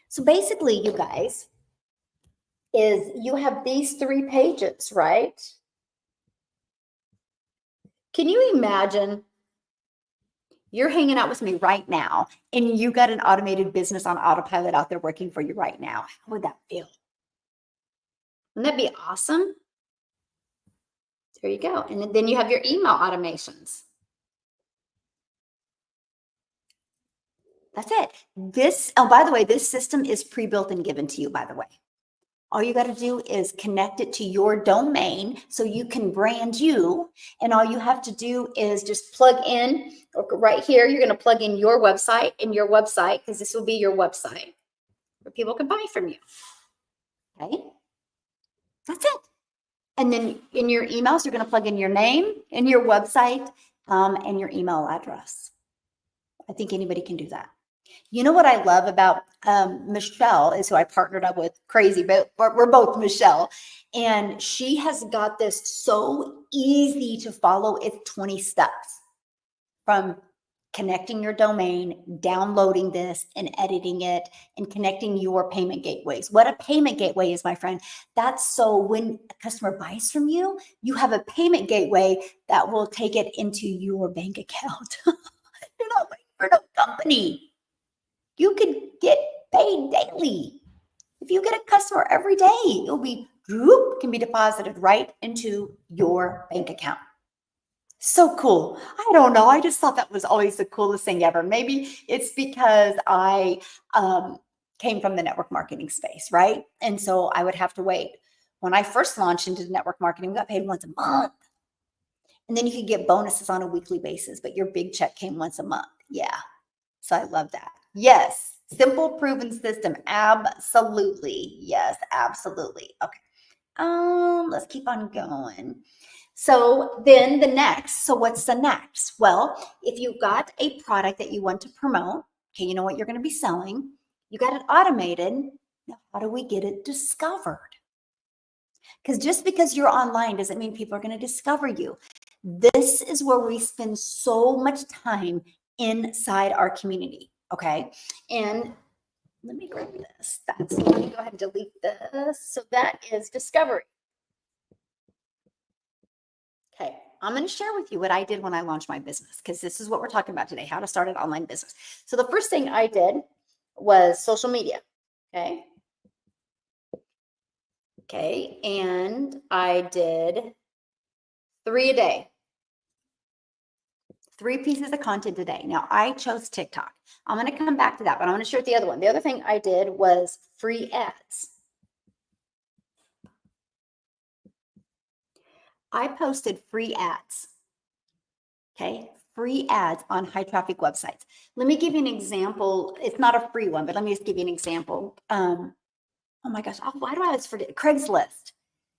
So basically, you guys, is you have these 3 pages, right? Can you imagine you're hanging out with me right now and you got an automated business on autopilot out there working for you right now? How would that feel? Wouldn't that be awesome? There you go. And then you have your email automations. That's it. Oh, by the way, this system is pre-built and given to you, by the way. All you got to do is connect it to your domain so you can brand you. And all you have to do is just plug in right here. You're going to plug in your website because this will be your website where people can buy from you. Okay. That's it. And then in your emails, you're going to plug in your name and your website and your email address. I think anybody can do that. You know what I love about Michelle is who I partnered up with, crazy, but we're both Michelle. And she has got this so easy to follow. It's 20 steps from connecting your domain, downloading this and editing it and connecting your payment gateways. What a payment gateway is, my friend. That's so when a customer buys from you, you have a payment gateway that will take it into your bank account. You're not waiting for no company. You can get paid daily. If you get a customer every day, it'll be can be deposited right into your bank account. So cool. I don't know. I just thought that was always the coolest thing ever. Maybe it's because I came from the network marketing space, right? And so I would have to wait. When I first launched into network marketing, we got paid once a month. And then you could get bonuses on a weekly basis, but your big check came once a month. Yeah. So I love that. Yes. Simple, proven system. Absolutely. Yes, absolutely. Okay. Let's keep on going. So then so what's the next? Well, if you've got a product that you want to promote, okay, you know what you're going to be selling, you got it automated. Now, how do we get it discovered? Because just because you're online doesn't mean people are going to discover you. This is where we spend so much time inside our community. Okay. And let me grab this. Let me go ahead and delete this. So that is discovery. Okay. I'm going to share with you what I did when I launched my business, because this is what we're talking about today, how to start an online business. So the first thing I did was social media. Okay. Okay. And I did 3 a day. 3 pieces of content a day. Now, I chose TikTok. I'm going to come back to that, but I'm going to share the other one. The other thing I did was free ads. I posted free ads. Okay, free ads on high traffic websites. Let me give you an example. It's not a free one, but let me just give you an example. Oh my gosh, why do I always forget? Craigslist.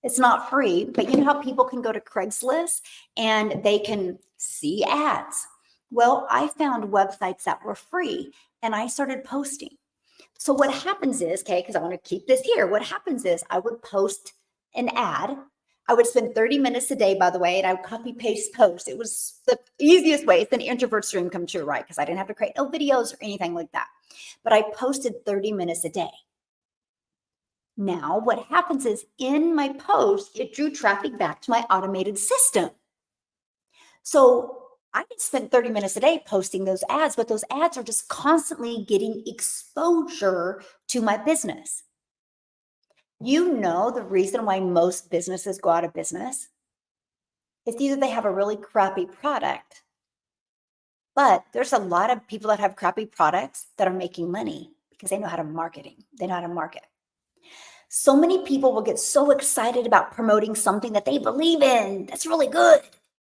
It's not free, but you know how people can go to Craigslist and they can see ads. Well, I found websites that were free and I started posting. So what happens is, okay, because I want to keep this here, what happens is I would post an ad. I would spend 30 minutes a day, by the way, and I would copy paste post. It was the easiest way. It's an introvert's dream come true, right? Because I didn't have to create no videos or anything like that. But I posted 30 minutes a day. Now, what happens is in my post, it drew traffic back to my automated system. So I can spend 30 minutes a day posting those ads, but those ads are just constantly getting exposure to my business. You know, the reason why most businesses go out of business is either they have a really crappy product, but there's a lot of people that have crappy products that are making money because they know how to marketing. They know how to market. So many people will get so excited about promoting something that they believe in. That's really good,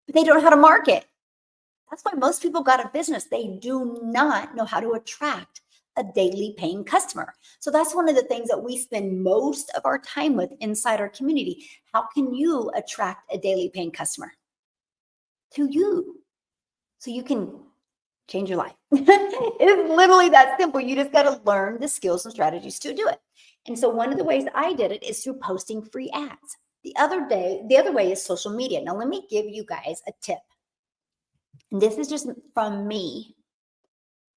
but they don't know how to market. That's why most people got a business. They do not know how to attract a daily paying customer. So that's one of the things that we spend most of our time with inside our community. How can you attract a daily paying customer to you so you can change your life? It's literally that simple. You just got to learn the skills and strategies to do it. And so one of the ways I did it is through posting free ads. The other way is social media. Now, let me give you guys a tip. And this is just from me,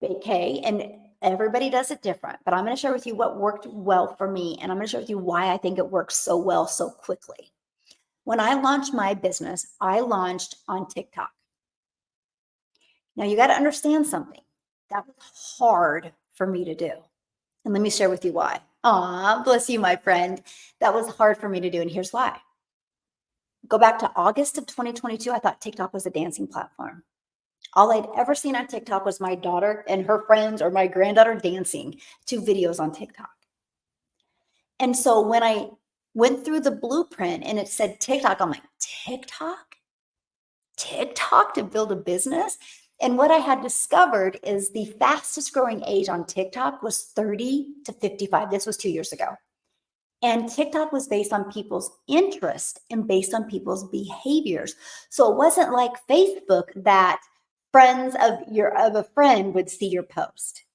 okay? And everybody does it different, but I'm going to share with you what worked well for me. And I'm going to share with you why I think it works so well so quickly. When I launched my business, I launched on TikTok. Now, you got to understand something. That was hard for me to do. And let me share with you why. Aw, bless you, my friend. That was hard for me to do. And here's why. Go back to August of 2022. I thought TikTok was a dancing platform. All I'd ever seen on TikTok was my daughter and her friends or my granddaughter dancing to videos on TikTok. And so when I went through the blueprint and it said TikTok, I'm like, TikTok? TikTok to build a business? And what I had discovered is the fastest growing age on TikTok was 30 to 55. This was 2 years ago. And TikTok was based on people's interest and based on people's behaviors. So it wasn't like Facebook that friends of a friend would see your post.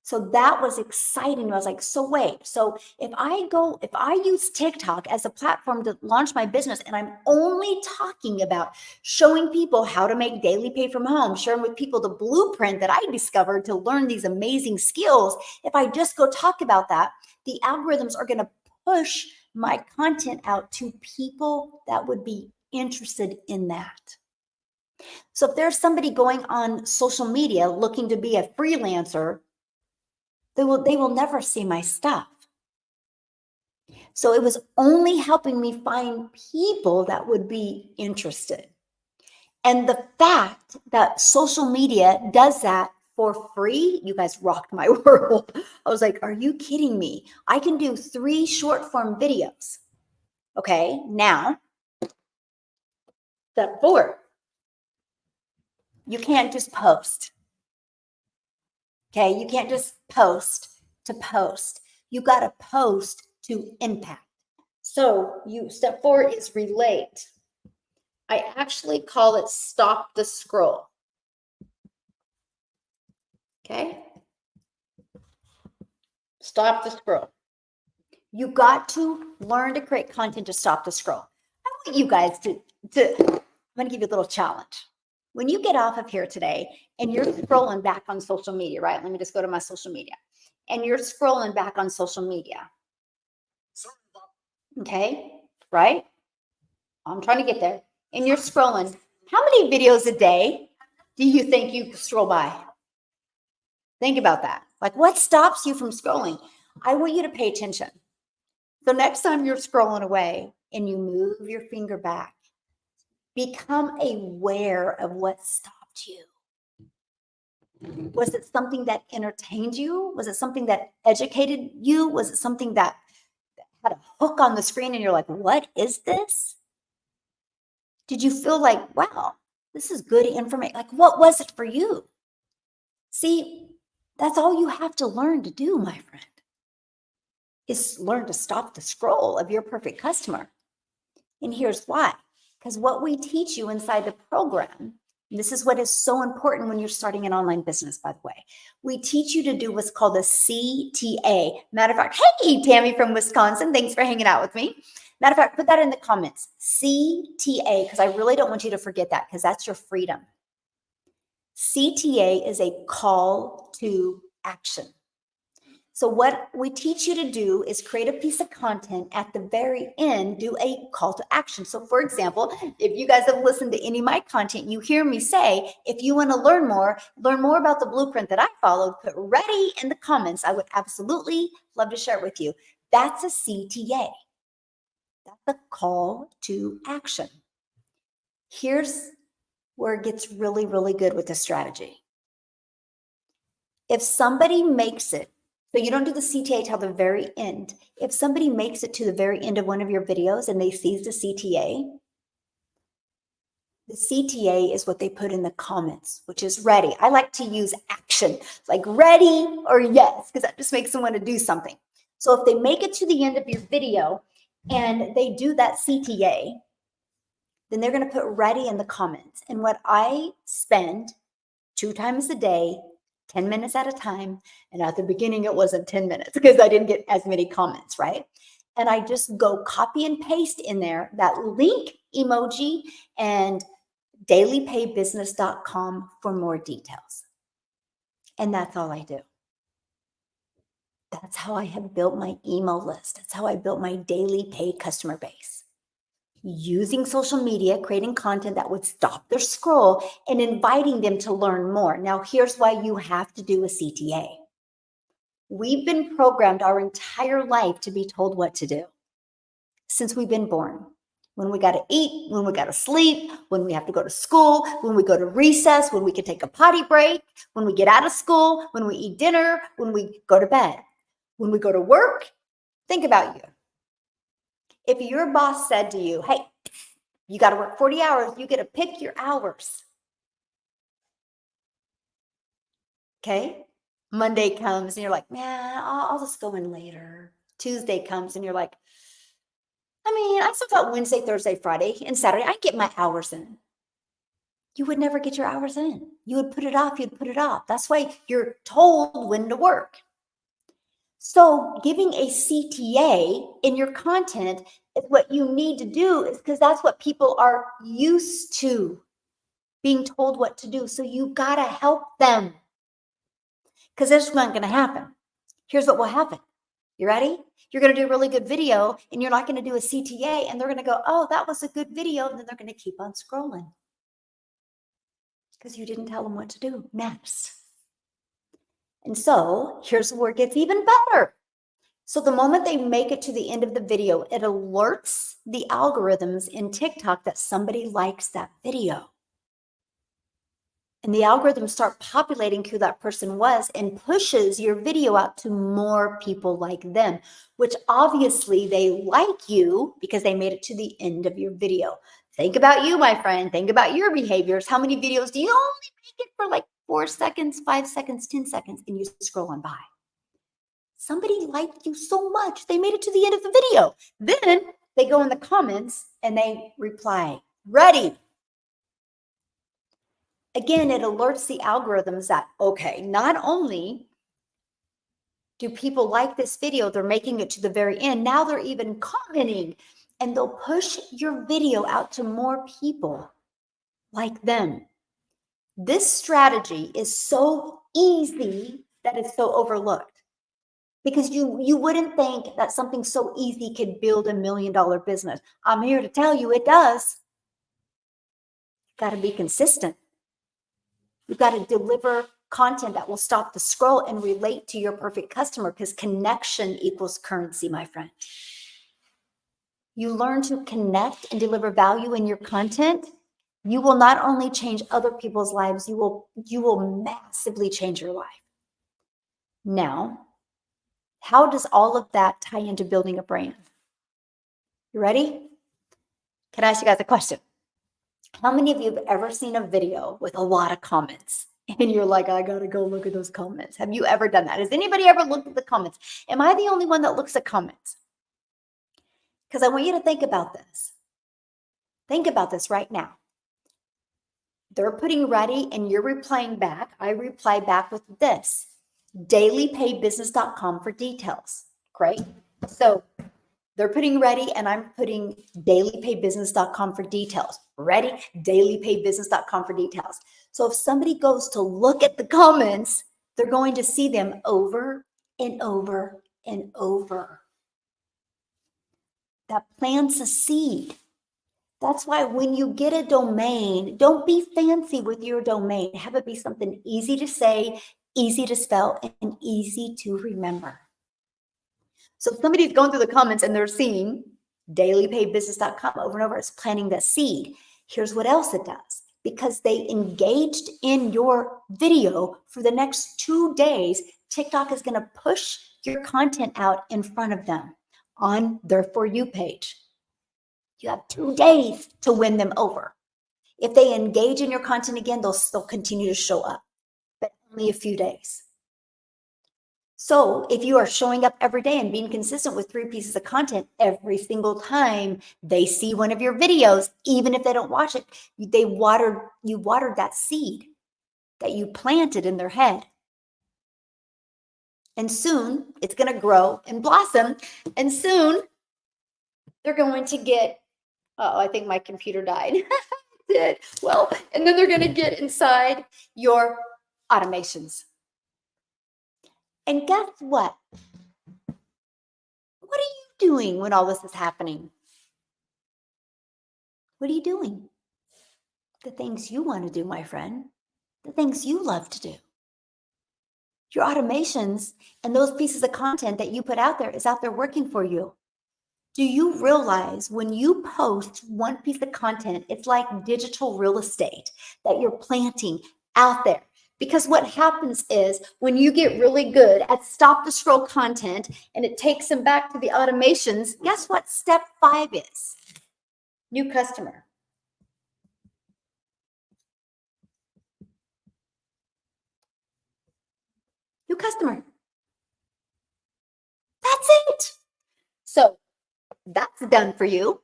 So that was exciting. I was like, so wait, so if I use TikTok as a platform to launch my business and I'm only talking about showing people how to make daily pay from home, sharing with people the blueprint that I discovered to learn these amazing skills, if I just go talk about that, the algorithms are going to push my content out to people that would be interested in that. So if there's somebody going on social media looking to be a freelancer, they will never see my stuff. So it was only helping me find people that would be interested. And the fact that social media does that for free, you guys rocked my world. I was like, are you kidding me? I can do 3 short form videos. Okay, now, step 4. You can't just post. Okay, you can't just post to post. You got to post to impact. So step 4 is relate. I actually call it stop the scroll. Okay? Stop the scroll. You got to learn to create content to stop the scroll. I want you guys to I'm going to give you a little challenge. When you get off of here today and you're scrolling back on social media, right? Let me just go to my social media. And you're scrolling back on social media. Okay? Right? I'm trying to get there. and you're scrolling, how many videos a day do you think you scroll by? Think about that. Like, what stops you from scrolling? I want you to pay attention. So next time you're scrolling away and you move your finger back, become aware of what stopped you. Was it something that entertained you? Was it something that educated you? Was it something that had a hook on the screen and you're like, what is this? Did you feel like, wow, this is good information? Like, what was it for you? See, that's all you have to learn to do, my friend, is learn to stop the scroll of your perfect customer. And here's why. Because what we teach you inside the program, this is what is so important when you're starting an online business, by the way. We teach you to do what's called a CTA. Matter of fact, hey, Tammy from Wisconsin, thanks for hanging out with me. Matter of fact, put that in the comments, CTA, because I really don't want you to forget that, because that's your freedom. CTA is a call to action. So what we teach you to do is create a piece of content at the very end, do a call to action. So for example, if you guys have listened to any of my content, you hear me say, if you want to learn more about the blueprint that I followed, put ready in the comments. I would absolutely love to share it with you. That's a CTA. That's a call to action. Here's where it gets really, really good with this strategy. If somebody makes it, so you don't do the CTA till the very end. If somebody makes it to the very end of one of your videos and they sees the CTA is what they put in the comments, which is ready. I like to use action, like ready or yes, because that just makes them want to do something. So if they make it to the end of your video and they do that CTA, then they're going to put ready in the comments. And what I spend 2 times a day, 10 minutes at a time. And at the beginning, it wasn't 10 minutes because I didn't get as many comments, right? And I just go copy and paste in there that link emoji and dailypaybusiness.com for more details. And that's all I do. That's how I have built my email list. That's how I built my daily pay customer base. Using social media, creating content that would stop their scroll and inviting them to learn more. Now, here's why you have to do a CTA. We've been programmed our entire life to be told what to do since we've been born. When we got to eat, when we got to sleep, when we have to go to school, when we go to recess, when we can take a potty break, when we get out of school, when we eat dinner, when we go to bed, when we go to work. Think about you. If your boss said to you, hey, you got to work 40 hours, you get to pick your hours. Okay? Monday comes and you're like, man, I'll just go in later. Tuesday comes and you're like, I still got Wednesday, Thursday, Friday, and Saturday. I get my hours in. You would never get your hours in. You would put it off. You'd put it off. That's why you're told when to work. So giving a CTA in your content is what you need to do, is because that's what people are used to, being told what to do. So you got to help them, because this is not going to happen. Here's what will happen. You ready? You're going to do a really good video and you're not going to do a CTA, and they're going to go, oh, that was a good video. And then they're going to keep on scrolling because you didn't tell them what to do next. And so here's where it gets even better. So the moment they make it to the end of the video, it alerts the algorithms in TikTok that somebody likes that video. And the algorithms start populating who that person was and pushes your video out to more people like them, which obviously they like you because they made it to the end of your video. Think about you, my friend. Think about your behaviors. How many videos do you only make it for like 4 seconds, 5 seconds, 10 seconds, and you scroll on by? Somebody liked you so much, they made it to the end of the video. Then they go in the comments and they reply, ready. Again, it alerts the algorithms that, okay, not only do people like this video, they're making it to the very end. Now they're even commenting, and they'll push your video out to more people like them. This strategy is so easy that it's so overlooked, because you wouldn't think that something so easy could build $1 million business. I'm here to tell you it does. Got to be consistent. You've got to deliver content that will stop the scroll and relate to your perfect customer, because connection equals currency, my friend. You learn to connect and deliver value in your content, you will not only change other people's lives, you will massively change your life. Now, how does all of that tie into building a brand? You ready? Can I ask you guys a question? How many of you have ever seen a video with a lot of comments and you're like, I gotta go look at those comments? Have you ever done that? Has anybody ever looked at the comments? Am I the only one that looks at comments? Because I want you to think about this. Think about this right now. They're putting ready and you're replying back. I reply back with this: dailypaybusiness.com for details. Great. So they're putting ready and I'm putting dailypaybusiness.com for details. Ready? Dailypaybusiness.com for details. So if somebody goes to look at the comments, they're going to see them over and over and over. That plants a seed. That's why when you get a domain, don't be fancy with your domain. Have it be something easy to say, easy to spell, and easy to remember. So if somebody's going through the comments and they're seeing dailypaybusiness.com over and over, it's planting that seed. Here's what else it does. Because they engaged in your video for the next 2 days, TikTok is going to push your content out in front of them on their For You page. You have 2 days to win them over. If they engage in your content again, they'll still continue to show up, but only a few days. So if you are showing up every day and being consistent with 3 pieces of content every single time they see one of your videos, even if they don't watch it, you watered that seed that you planted in their head. And soon it's going to grow and blossom. And soon they're going to get, I think my computer died. Did. Well, and then they're going to get inside your automations. And guess what? What are you doing when all this is happening? What are you doing? The things you want to do, my friend. The things you love to do. Your automations and those pieces of content that you put out there is out there working for you. Do you realize when you post one piece of content, it's like digital real estate that you're planting out there? Because what happens is when you get really good at stop the scroll content and it takes them back to the automations, guess what step 5 is? New customer. New customer. That's it. So that's done for you.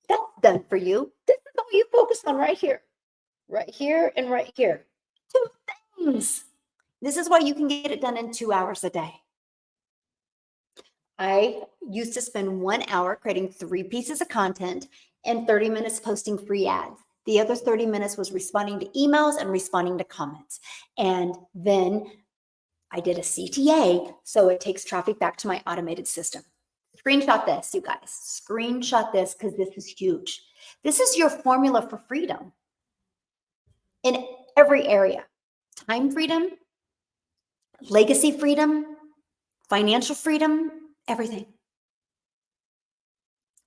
That's done for you. This is all you focus on right here, and right here. 2 things. This is why you can get it done in 2 hours a day. I used to spend 1 hour creating 3 pieces of content and 30 minutes posting free ads. The other 30 minutes was responding to emails and responding to comments. And then I did a CTA, so it takes traffic back to my automated system. Screenshot this, you guys. Screenshot this because this is huge. This is your formula for freedom in every area. Time freedom, legacy freedom, financial freedom, everything.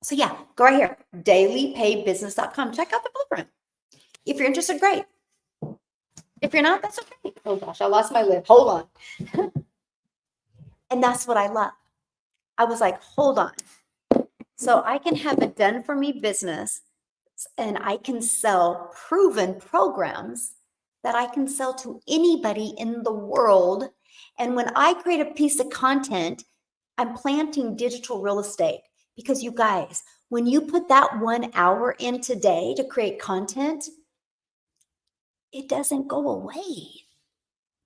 So yeah, go right here, dailypaybusiness.com. Check out the blueprint. If you're interested, great. If you're not, that's okay. Oh gosh, I lost my lid. Hold on. And that's what I love. I was like, hold on. So I can have a done for me business and I can sell proven programs that I can sell to anybody in the world. And when I create a piece of content, I'm planting digital real estate. Because you guys, when you put that 1 hour in today to create content, it doesn't go away.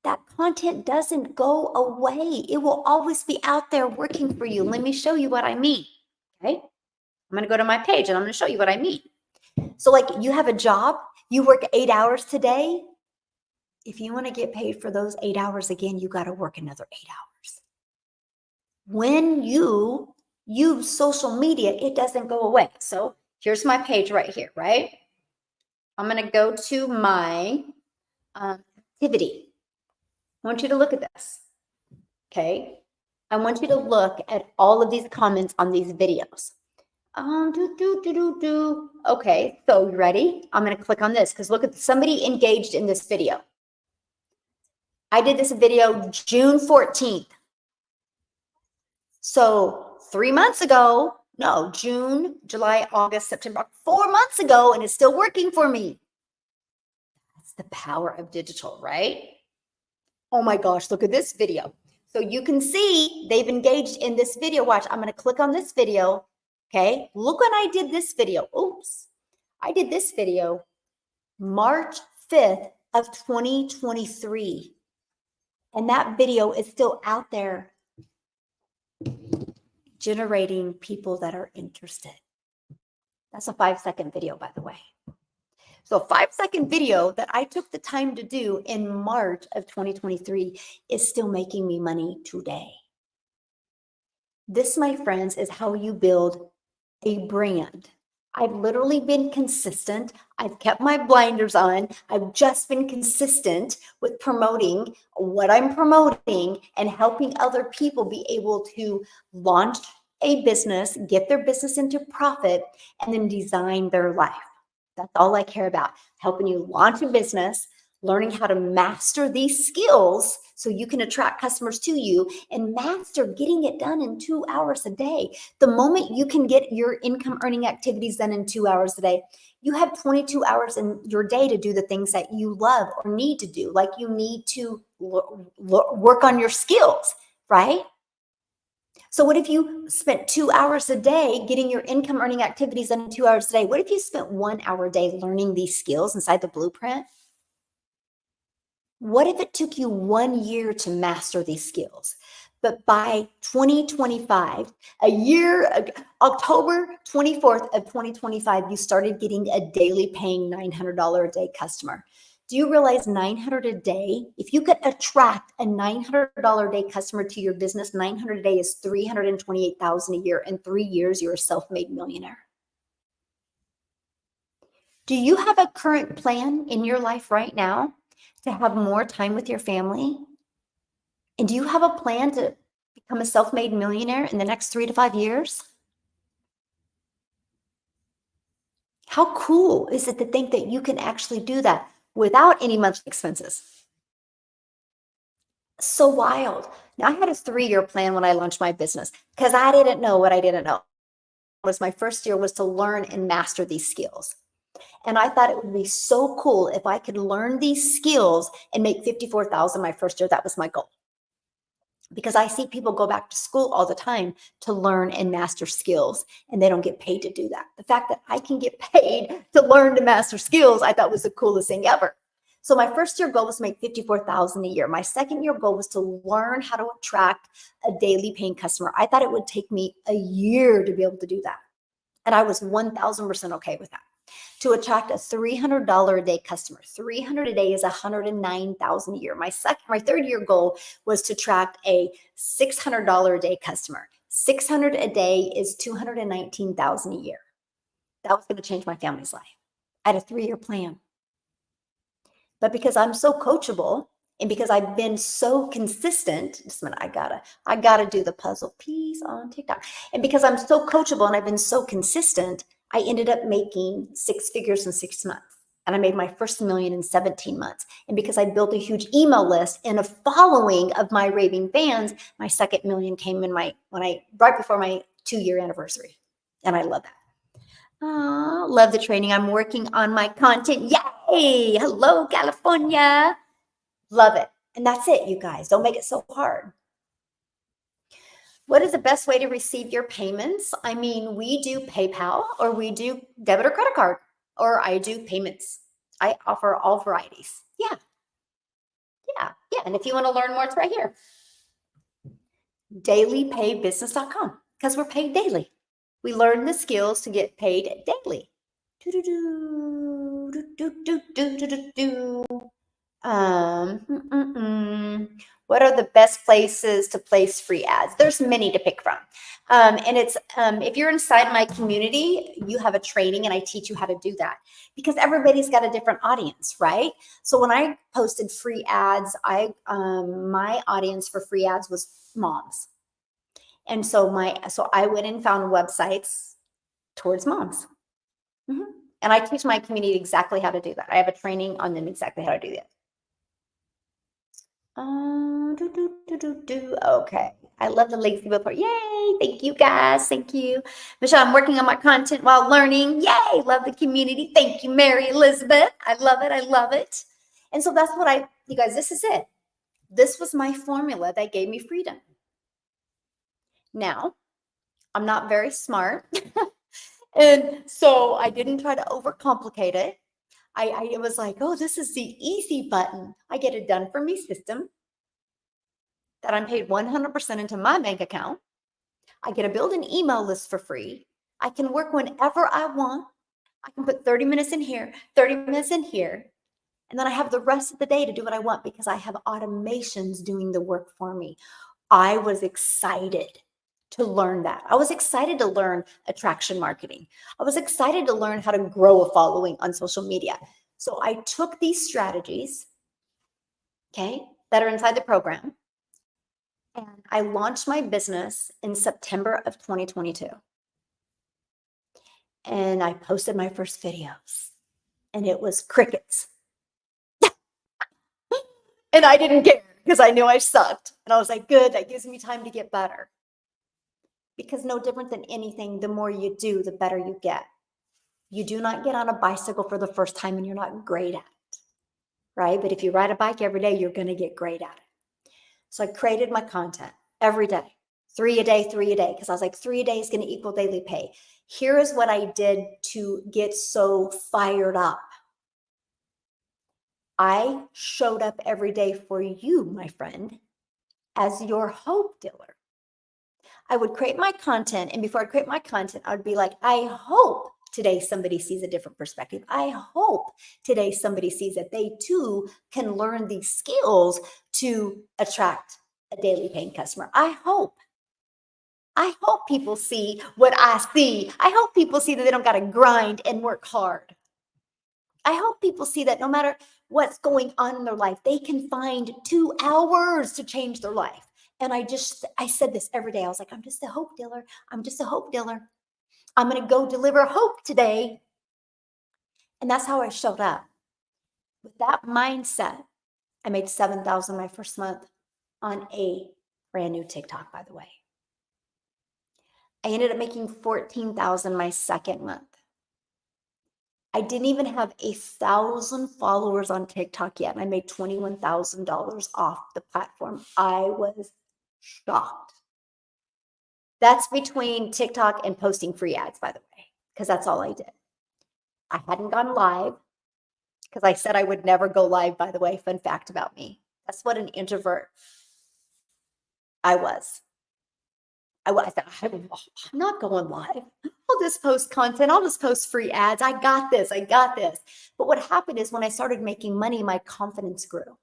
That content doesn't go away. It will always be out there working for you. Let me show you what I mean. Okay. I'm going to go to my page and I'm going to show you what I mean. So like you have a job, you work 8 hours today. If you want to get paid for those 8 hours again, you got to work another 8 hours. When you use social media, it doesn't go away. So here's my page right here, right? I'm going to go to my activity. I want you to look at this. Okay. I want you to look at all of these comments on these videos. Okay, so you ready? I'm going to click on this because look at somebody engaged in this video. I did this video June 14th. So 3 months ago, no, June, July, August, September, 4 months ago, and it's still working for me. That's the power of digital, right? Oh my gosh, look at this video. So you can see they've engaged in this video. Watch, I'm going to click on this video. Okay, look when I did this video. Oops, I did this video March 5th of 2023. And that video is still out there generating people that are interested. That's a 5-second video, by the way. So a 5-second video that I took the time to do in March of 2023 is still making me money today. This, my friends, is how you build a brand. I've literally been consistent. I've kept my blinders on. I've just been consistent with promoting what I'm promoting and helping other people be able to launch a business, get their business into profit, and then design their life. That's all I care about. Helping you launch a business, learning how to master these skills so you can attract customers to you and master getting it done in 2 hours a day. The moment you can get your income earning activities done in 2 hours a day, you have 22 hours in your day to do the things that you love or need to do. Like you need to work on your skills, right? So what if you spent 2 hours a day getting your income earning activities done in 2 hours a day? What if you spent 1 hour a day learning these skills inside the blueprint? What if it took you 1 year to master these skills? But by 2025, October 24th of 2025, you started getting a daily paying $900 a day customer. Do you realize $900 a day? If you could attract a $900 a day customer to your business, $900 a day is $328,000 a year. In 3 years, you're a self-made millionaire. Do you have a current plan in your life right now to have more time with your family? And do you have a plan to become a self-made millionaire in the next 3 to 5 years? How cool is it to think that you can actually do that without any monthly expenses? So wild. Now, I had a 3-year plan when I launched my business because I didn't know what I didn't know. My first year was to learn and master these skills. And I thought it would be so cool if I could learn these skills and make $54,000 my first year. That was my goal. Because I see people go back to school all the time to learn and master skills, and they don't get paid to do that. The fact that I can get paid to learn to master skills, I thought was the coolest thing ever. So my first year goal was to make $54,000 a year. My second year goal was to learn how to attract a daily paying customer. I thought it would take me a year to be able to do that. And I was 1,000% okay with that. To attract a $300 a day customer. $300 a day is $109,000 a year. My third year goal was to attract a $600 a day customer. $600 a day is $219,000 a year. That was going to change my family's life. I had a 3-year plan. But because I'm so coachable and because I've been so consistent, just a minute, I gotta do the puzzle piece on TikTok. And because I'm so coachable and I've been so consistent, I ended up making 6 figures in 6 months. And I made my first million in 17 months. And because I built a huge email list and a following of my raving fans, my second million came in right before my 2-year anniversary. And I love that. Love the training. I'm working on my content. Yay! Hello, California. Love it. And that's it, you guys. Don't make it so hard. What is the best way to receive your payments? I mean, we do PayPal or we do debit or credit card, or I do payments. I offer all varieties. Yeah. And if you want to learn more, it's right here. dailypaybusiness.com, because we're paid daily. We learn the skills to get paid daily. What are the best places to place free ads? There's many to pick from. And it's, if you're inside my community, you have a training and I teach you how to do that because everybody's got a different audience, right? So when I posted free ads, my audience for free ads was moms. And so I went and found websites towards moms. And I teach my community exactly how to do that. I have a training on them exactly how to do that. Okay. I love the lazy book part. Yay. Thank you guys. Thank you. Michelle, I'm working on my content while learning. Yay. Love the community. Thank you, Mary Elizabeth. I love it. I love it. And so that's what you guys, this is it. This was my formula that gave me freedom. Now, I'm not very smart. And so I didn't try to overcomplicate it. I was like, oh, this is the easy button. I get it done for me system that I'm paid 100% into my bank account. I get to build an email list for free. I can work whenever I want. I can put 30 minutes in here, 30 minutes in here. And then I have the rest of the day to do what I want because I have automations doing the work for me. I was excited to learn that. I was excited to learn attraction marketing. I was excited to learn how to grow a following on social media. So I took these strategies, okay, that are inside the program, and I launched my business in September of 2022. And I posted my first videos, and it was crickets. And I didn't care because I knew I sucked. And I was like, good, that gives me time to get better. Because no different than anything, the more you do, the better you get. You do not get on a bicycle for the first time and you're not great at it, right? But if you ride a bike every day, you're going to get great at it. So I created my content every day, 3 a day, because I was like, 3 a day is going to equal daily pay. Here is what I did to get so fired up. I showed up every day for you, my friend, as your hope dealer. I would create my content, and before I create my content, I would be like, I hope today somebody sees a different perspective. I hope today somebody sees that they too can learn these skills to attract a daily paying customer. I hope people see what I see. I hope people see that they don't got to grind and work hard. I hope people see that no matter what's going on in their life, they can find 2 hours to change their life. And I said this every day. I was like, I'm just a hope dealer. I'm just a hope dealer. I'm going to go deliver hope today. And that's how I showed up. With that mindset, I made $7,000 my first month on a brand new TikTok, by the way. I ended up making $14,000 my second month. I didn't even have 1,000 followers on TikTok yet, and I made $21,000 off the platform. I was shocked. That's between TikTok and posting free ads, by the way, because that's all I did. I hadn't gone live because I said I would never go live, by the way. Fun fact about me. That's what an introvert I was. I said, I'm not going live. I'll just post content. I'll just post free ads. I got this. I got this. But what happened is when I started making money, my confidence grew.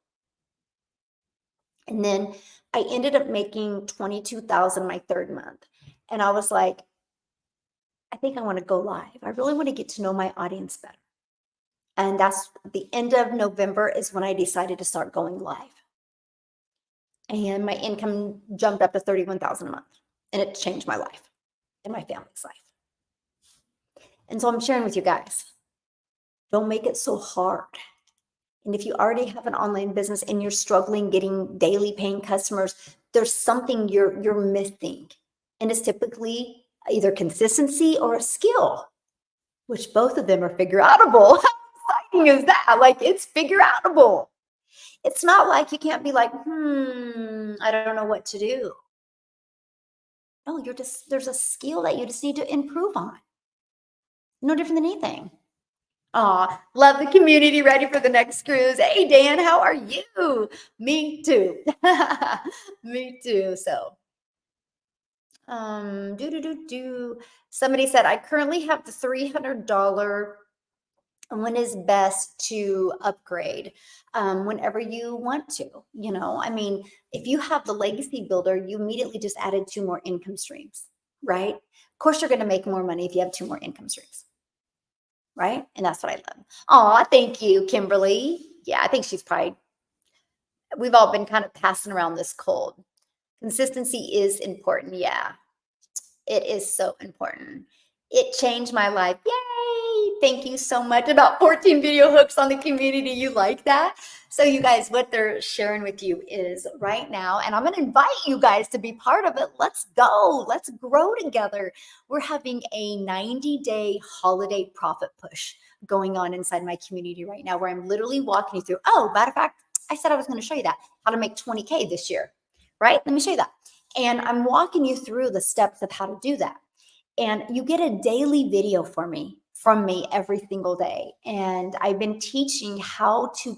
And then I ended up making $22,000 my third month. And I was like, I think I want to go live. I really want to get to know my audience better. And that's the end of November is when I decided to start going live. And my income jumped up to $31,000 a month. And it changed my life and my family's life. And so I'm sharing with you guys, don't make it so hard. And if you already have an online business and you're struggling getting daily paying customers, there's something you're missing. And it's typically either consistency or a skill, which both of them are figure outable. How exciting is that? Like, it's figure outable. It's not like you can't be like, I don't know what to do. No, there's a skill that you just need to improve on. No different than anything. Aw, love the community. Ready for the next cruise. Hey, Dan, how are you? Me too. Me too. So, somebody said, I currently have the $300 And when is best to upgrade? Whenever you want to, I mean, if you have the legacy builder, you immediately just added 2 more income streams, right? Of course, you're going to make more money if you have 2 more income streams, right? And that's what I love. Oh, thank you, Kimberly. Yeah, I think we've all been kind of passing around this cold. Consistency is important. Yeah, it is so important. It changed my life. Yay! Thank you so much. About 14 video hooks on the community. You like that? So you guys, what they're sharing with you is right now, and I'm going to invite you guys to be part of it. Let's go. Let's grow together. We're having a 90-day holiday profit push going on inside my community right now, where I'm literally walking you through. Oh, matter of fact, I said I was going to show you that, how to make 20K this year, right? Let me show you that. And I'm walking you through the steps of how to do that. And you get a daily video from me every single day. And I've been teaching how to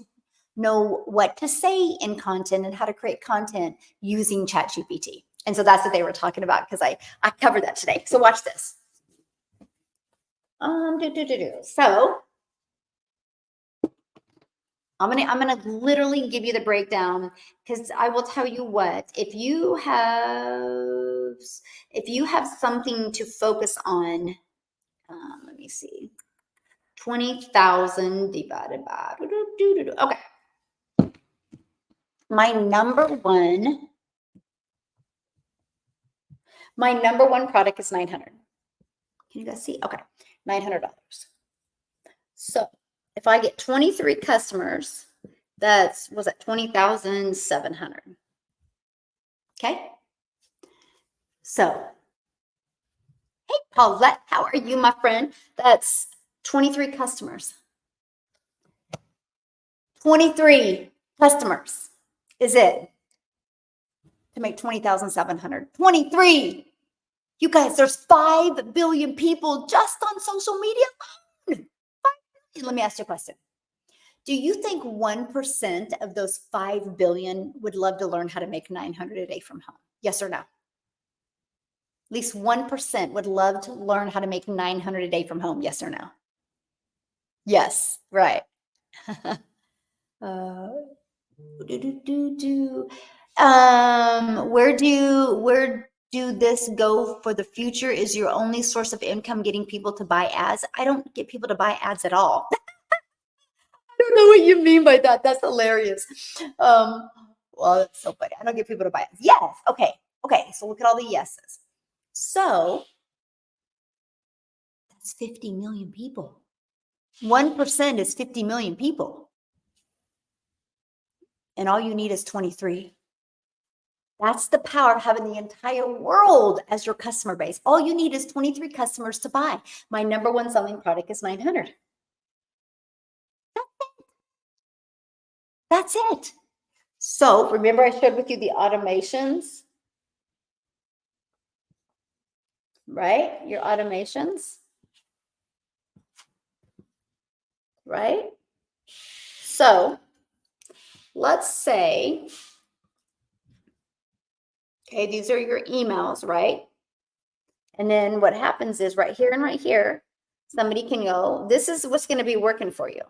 know what to say in content and how to create content using ChatGPT. And so that's what they were talking about, because I covered that today. So watch this. So I'm gonna literally give you the breakdown, because I will tell you what, if you have something to focus on, let me see, 20,000 divided by, okay. My number one product is 900. Can you guys see? Okay, $900. So if I get 23 customers, was at 20,700. Okay. So, hey, Paulette, how are you, my friend? That's 23 customers. 23 customers is it to make 20,700. 23. You guys, there's 5 billion people just on social media alone. Let me ask you a question. Do you think 1% of those 5 billion would love to learn how to make 900 a day from home? Yes or no? At least 1% would love to learn how to make 900 a day from home. Yes or no? Yes, right. Where do this go for the future? Is your only source of income getting people to buy ads? I don't get people to buy ads at all. I don't know what you mean by that. That's hilarious. Well, that's so funny. I don't get people to buy ads. Yes. Okay. So look at all the yeses. So that's 50 million people. 1% is 50 million people. And all you need is 23. That's the power of having the entire world as your customer base. All you need is 23 customers to buy. My number one selling product is 900. That's it. So remember I shared with you the automations, right? Your automations, right? So let's say, okay, these are your emails, right? And then what happens is right here and right here, somebody can go, this is what's going to be working for you.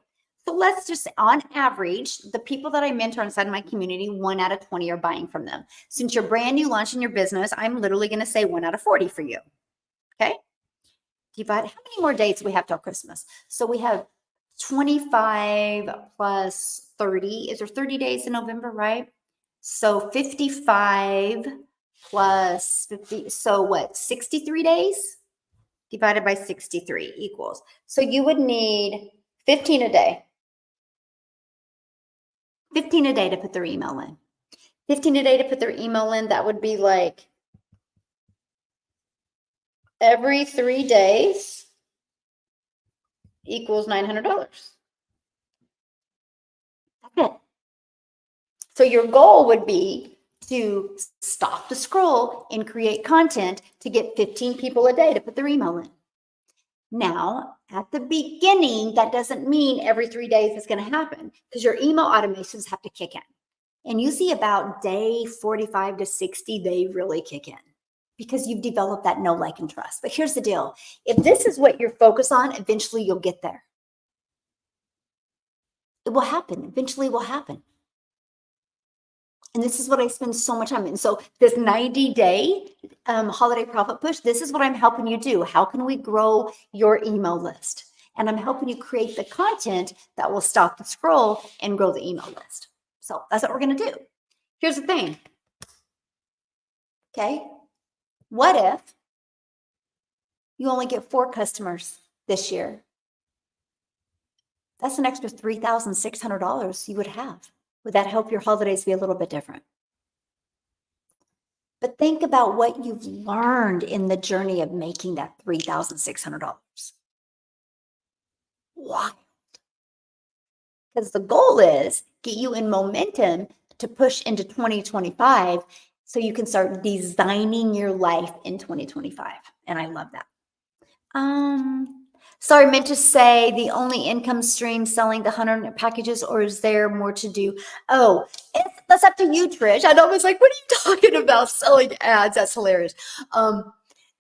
So let's just, on average, the people that I mentor inside my community, 1 out of 20 are buying from them. Since you're brand new launching your business, I'm literally going to say 1 out of 40 for you. Okay. Divide, how many more days do we have till Christmas? So we have 25 plus 30. Is there 30 days in November, right? So 55 plus 50. So what? 63 days divided by 63 equals. So you would need 15 a day. 15 a day to put their email in. 15 a day to put their email in. That would be like every 3 days equals $900. That's it. So your goal would be to stop the scroll and create content to get 15 people a day to put their email in. Now, at the beginning, that doesn't mean every 3 days is going to happen, because your email automations have to kick in. And you see about day 45 to 60, they really kick in, because you've developed that know, like, and trust. But here's the deal. If this is what you're focused on, eventually you'll get there. It will happen. Eventually it will happen. And this is what I spend so much time in. So this 90-day holiday profit push, this is what I'm helping you do. How can we grow your email list? And I'm helping you create the content that will stop the scroll and grow the email list. So that's what we're going to do. Here's the thing. Okay. What if you only get 4 customers this year? That's an extra $3,600 you would have. Would that help your holidays be a little bit different? But think about what you've learned in the journey of making that $3,600. Why? Because the goal is get you in momentum to push into 2025 so you can start designing your life in 2025. And I love that. Sorry, I meant to say the only income stream selling the 100 packages, or is there more to do? Oh, that's up to you, Trish. I know I was like, what are you talking about? Selling ads? That's hilarious.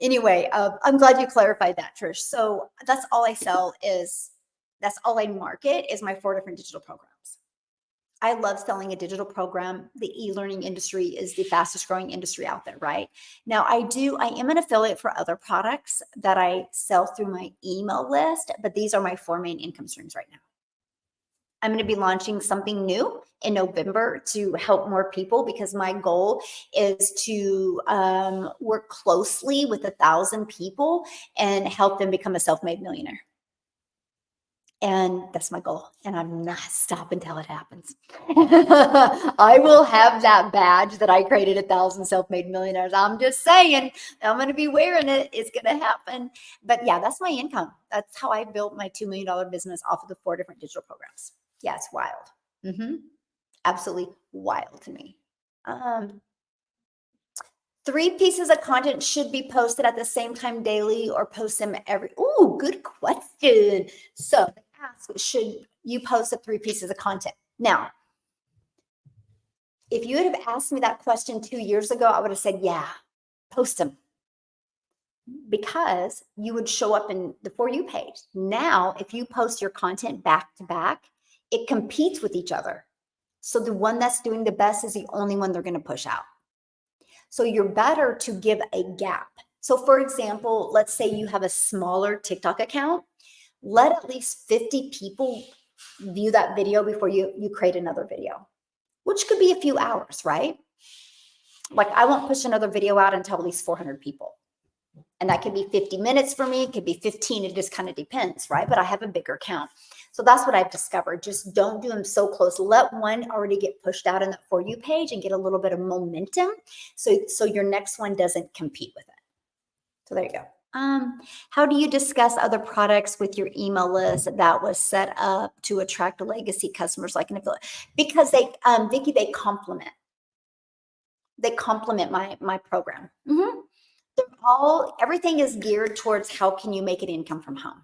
Anyway, I'm glad you clarified that, Trish. So that's all I sell that's all I market is my 4 different digital programs. I love selling a digital program. The e-learning industry is the fastest growing industry out there, right? Now I am an affiliate for other products that I sell through my email list, but these are my 4 main income streams right now. I'm going to be launching something new in November to help more people because my goal is to work closely with 1,000 people and help them become a self-made millionaire. And that's my goal. And I'm not stopping until it happens. I will have that badge that I created 1,000 self-made millionaires. I'm just saying, I'm going to be wearing it. It's going to happen. But yeah, that's my income. That's how I built my $2 million business off of the 4 different digital programs. Yeah, it's wild. Absolutely wild to me. 3 pieces of content should be posted at the same time daily or post them every. Ooh, good question. So ask, should you post the 3 pieces of content? Now, if you would have asked me that question 2 years ago, I would have said, yeah, post them. Because you would show up in the For You page. Now, if you post your content back to back, it competes with each other. So the one that's doing the best is the only one they're going to push out. So you're better to give a gap. So for example, let's say you have a smaller TikTok account. Let at least 50 people view that video before you create another video, which could be a few hours, right? Like I won't push another video out until at least 400 people. And that could be 50 minutes for me. It could be 15. It just kind of depends, right? But I have a bigger count. So that's what I've discovered. Just don't do them so close. Let one already get pushed out in the For You page and get a little bit of momentum. So your next one doesn't compete with it. So there you go. How do you discuss other products with your email list that was set up to attract legacy customers like an affiliate? Because they, Vicki, they complement. They complement my program. Everything is geared towards how can you make an income from home?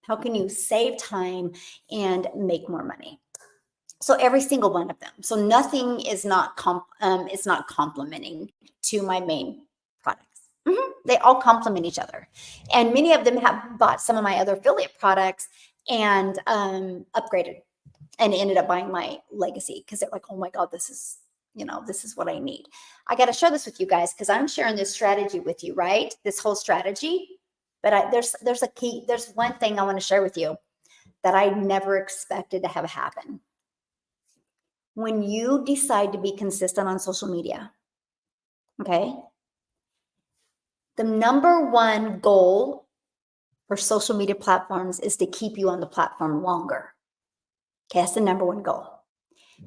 How can you save time and make more money? So every single one of them. So nothing is not complementing to my main products. They all complement each other. And many of them have bought some of my other affiliate products and upgraded and ended up buying my legacy because they're like, oh my God, this is what I need. I got to share this with you guys because I'm sharing this strategy with you, right? This whole strategy. But there's one thing I want to share with you that I never expected to have happen. When you decide to be consistent on social media, okay? The number one goal for social media platforms is to keep you on the platform longer. Okay, that's the number one goal.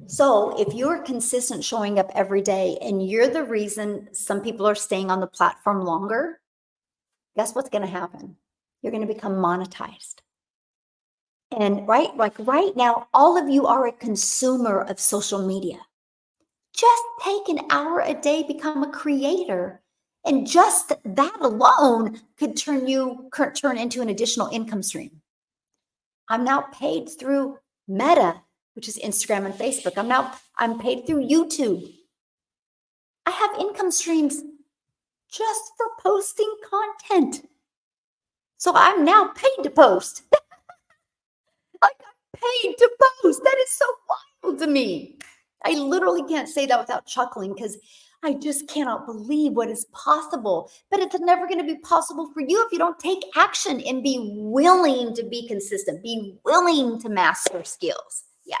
So if you're consistent showing up every day and you're the reason some people are staying on the platform longer, guess what's going to happen? You're going to become monetized. And right now, all of you are a consumer of social media. Just take an hour a day, become a creator. And just that alone could turn into an additional income stream. I'm now paid through Meta, which is Instagram and Facebook. I'm paid through YouTube. I have income streams just for posting content. So I'm now paid to post. Like I'm paid to post. That is so wild to me. I literally can't say that without chuckling because I just cannot believe what is possible. But it's never going to be possible for you if you don't take action and be willing to be consistent, be willing to master skills. Yeah.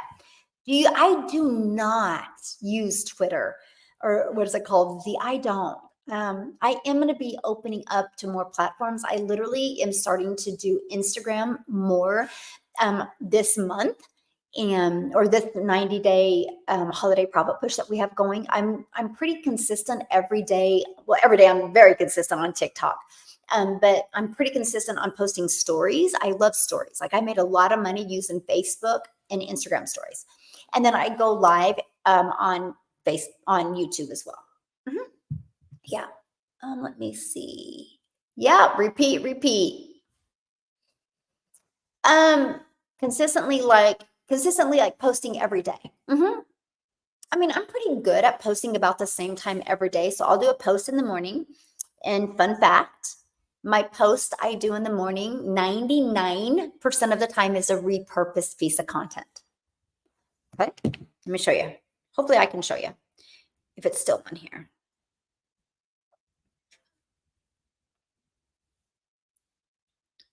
I do not use Twitter, or what is it called? I don't. I am going to be opening up to more platforms. I literally am starting to do Instagram more this month, and or this 90-day holiday profit push that we have going. I'm pretty consistent every day. Well, every day I'm very consistent on TikTok. But I'm pretty consistent on posting stories. I love stories. Like I made a lot of money using Facebook and Instagram stories. And then I go live on YouTube as well. Yeah. Let me see. Yeah, repeat. Consistently like posting every day. I mean, I'm pretty good at posting about the same time every day. So I'll do a post in the morning. And fun fact, my post I do in the morning, 99% of the time is a repurposed piece of content. Okay, let me show you. Hopefully I can show you if it's still on here.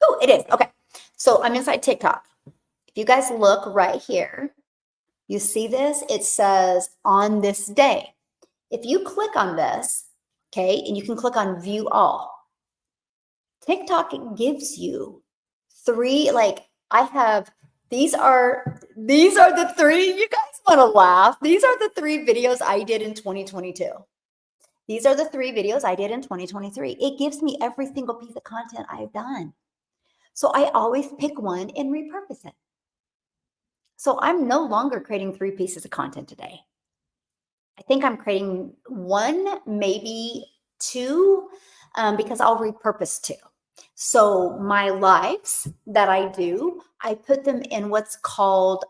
Oh, it is. Okay. So I'm inside TikTok. If you guys look right here, you see this? It says on this day. If you click on this, okay, and you can click on view all, TikTok gives you three, like I have, these are the three, you guys want to laugh. These are the 3 videos I did in 2022. These are the 3 videos I did in 2023. It gives me every single piece of content I've done. So I always pick one and repurpose it. So I'm no longer creating 3 pieces of content today. I think I'm creating 1, maybe 2, because I'll repurpose 2. So my lives that I do, I put them in what's called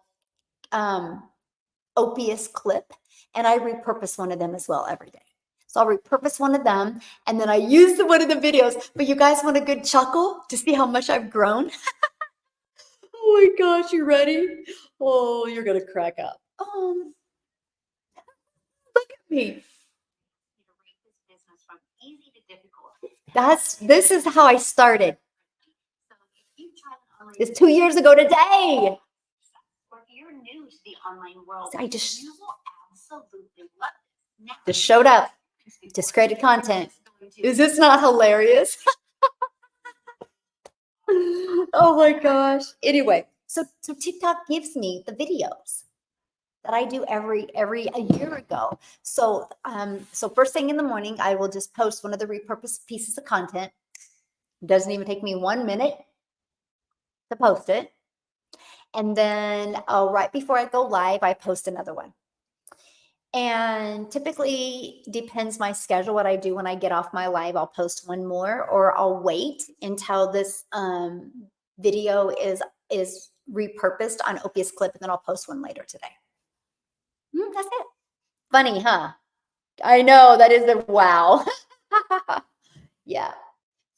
Opus Clip, and I repurpose one of them as well every day. So I'll repurpose one of them, and then I use one of the videos. But you guys want a good chuckle to see how much I've grown? Oh my gosh, you ready? Oh, you're gonna crack up. Look at me. This is how I started. It's 2 years ago today. You're new to the online world. I just showed up, just created content. Is this not hilarious? Oh my gosh. Anyway, so TikTok gives me the videos that I do a year ago. So first thing in the morning, I will just post one of the repurposed pieces of content. It doesn't even take me 1 minute to post it. And then right before I go live, I post another one. And typically depends my schedule, what I do when I get off my live, I'll post one more, or I'll wait until this video is repurposed on Opus Clip, and then I'll post one later today. That's it. Funny, huh? I know, that is the wow. Yeah.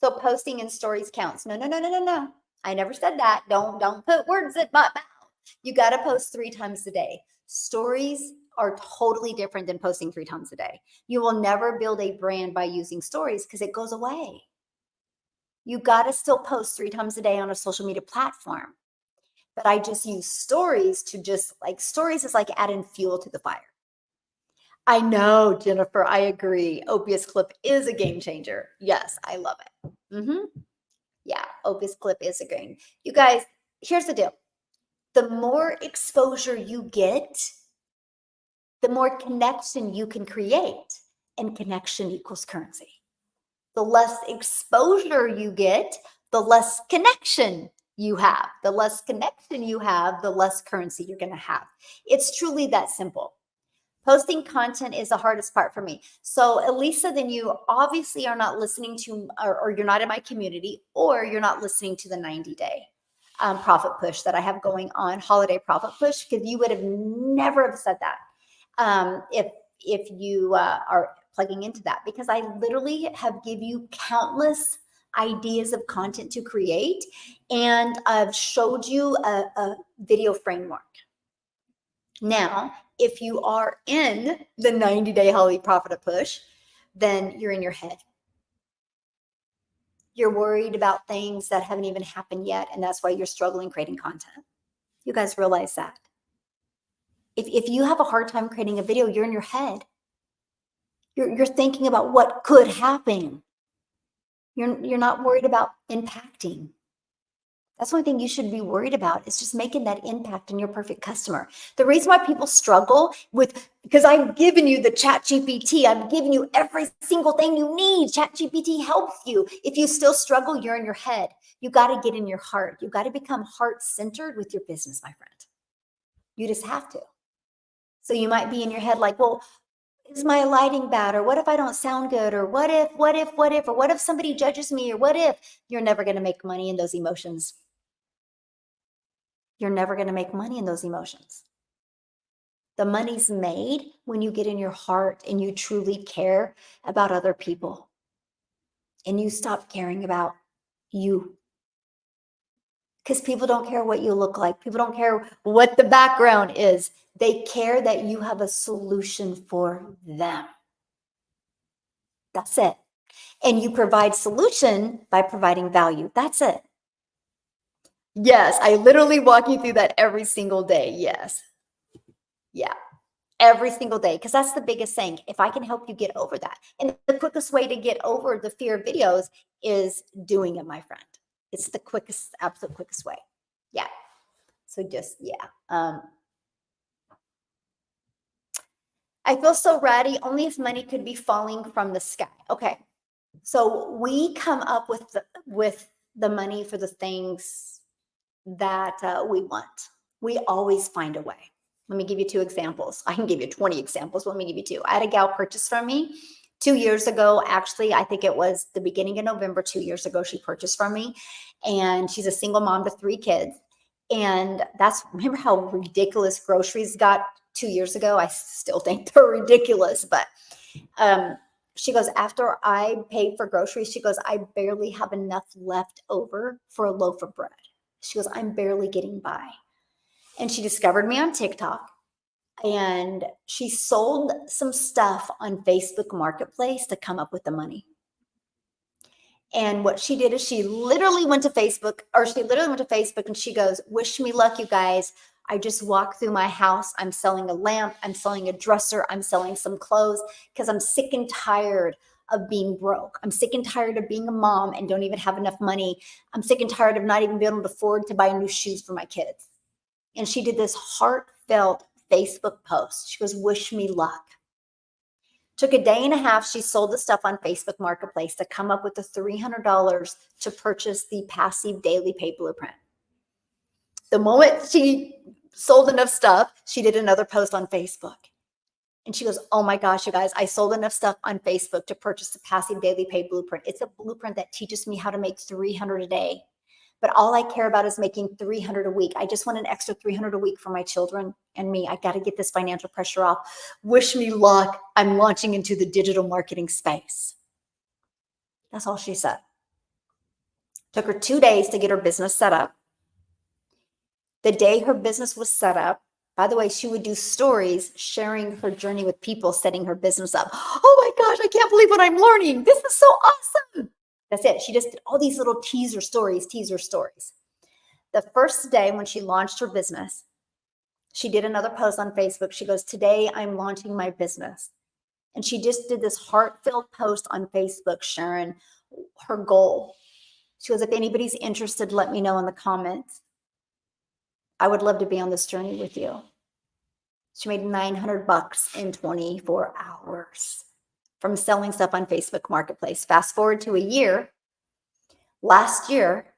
So posting in stories counts. No. I never said that. Don't put words in my mouth. You got to post 3 times a day. Stories are totally different than posting 3 times a day. You will never build a brand by using stories because it goes away. You got to still post 3 times a day on a social media platform. But I just use stories to stories is like adding fuel to the fire. I know, Jennifer, I agree. Opus Clip is a game changer. Yes, I love it. Yeah, Opus Clip is a game. You guys, here's the deal. The more exposure you get, the more connection you can create, and connection equals currency. The less exposure you get, the less connection you have. The less connection you have, the less currency you're going to have. It's truly that simple. Posting content is the hardest part for me. So Elisa, then you obviously are not listening to, or you're not in my community, or you're not listening to the 90-day profit push that I have going on, holiday profit push, because you would have never have said that if you are plugging into that, because I literally have give you countless ideas of content to create, and I've showed you video framework. Now, if you are in the 90-day Holly Profit Push, then you're in your head. You're worried about things that haven't even happened yet, and that's why you're struggling creating content. You guys realize that? If you have a hard time creating a video, you're in your head. You're thinking about what could happen. You're not worried about impacting. That's the only thing you should be worried about, is just making that impact in your perfect customer. The reason why people struggle with, because I've given you the ChatGPT, I've given you every single thing you need. ChatGPT helps you. If you still struggle, you're in your head. You got to get in your heart. You got to become heart-centered with your business, my friend. You just have to. So you might be in your head like, well, is my lighting bad? Or what if I don't sound good? Or what if, or what if somebody judges me? Or what if? You're never going to make money in those emotions. You're never going to make money in those emotions. The money's made when you get in your heart and you truly care about other people. And you stop caring about you. Because people don't care what you look like. People don't care what the background is. They care that you have a solution for them. That's it. And you provide solution by providing value. That's it. Yes, I literally walk you through that every single day. Yes. Yeah. Every single day, because that's the biggest thing. If I can help you get over that. And the quickest way to get over the fear of videos is doing it, my friend. It's the quickest, absolute quickest way. Yeah. So just, yeah. I feel so ratty. Only if money could be falling from the sky. Okay. So we come up with the money for the things that we want. We always find a way. Let me give you 2 examples. I can give you 20 examples. Let me give you 2. I had a gal purchase from me 2 years ago. Actually, I think it was the beginning of November 2 years ago, she purchased from me. And she's a single mom to 3 kids. And remember how ridiculous groceries got 2 years ago? I still think they're ridiculous. But she goes, after I paid for groceries, she goes, I barely have enough left over for a loaf of bread. She goes, I'm barely getting by. And she discovered me on TikTok, and she sold some stuff on Facebook Marketplace to come up with the money. And what she did is she literally went to Facebook and she goes, wish me luck, you guys. I just walked through my house. I'm selling a lamp. I'm selling a dresser. I'm selling some clothes because I'm sick and tired of being broke. I'm sick and tired of being a mom and don't even have enough money. I'm sick and tired of not even being able to afford to buy new shoes for my kids. And she did this heartfelt Facebook post. She goes, wish me luck. Took a day and a half. She sold the stuff on Facebook Marketplace to come up with the $300 to purchase the passive daily pay blueprint. The moment she sold enough stuff, she did another post on Facebook. And she goes, oh my gosh, you guys, I sold enough stuff on Facebook to purchase the passive daily pay blueprint. It's a blueprint that teaches me how to make $300 a day. But all I care about is making $300 a week. I just want an extra $300 a week for my children and me. I got to get this financial pressure off. Wish me luck. I'm launching into the digital marketing space. That's all she said. Took her 2 days to get her business set up. The day her business was set up, by the way, she would do stories sharing her journey with people setting her business up. Oh my gosh, I can't believe what I'm learning. This is so awesome. That's it. She just did all these little teaser stories. The first day when she launched her business, she did another post on Facebook. She goes, today I'm launching my business. And she just did this heartfelt post on Facebook sharing her goal. She goes, if anybody's interested, let me know in the comments. I would love to be on this journey with you. She made $900 in 24 hours from selling stuff on Facebook Marketplace. Fast forward to a year. Last year,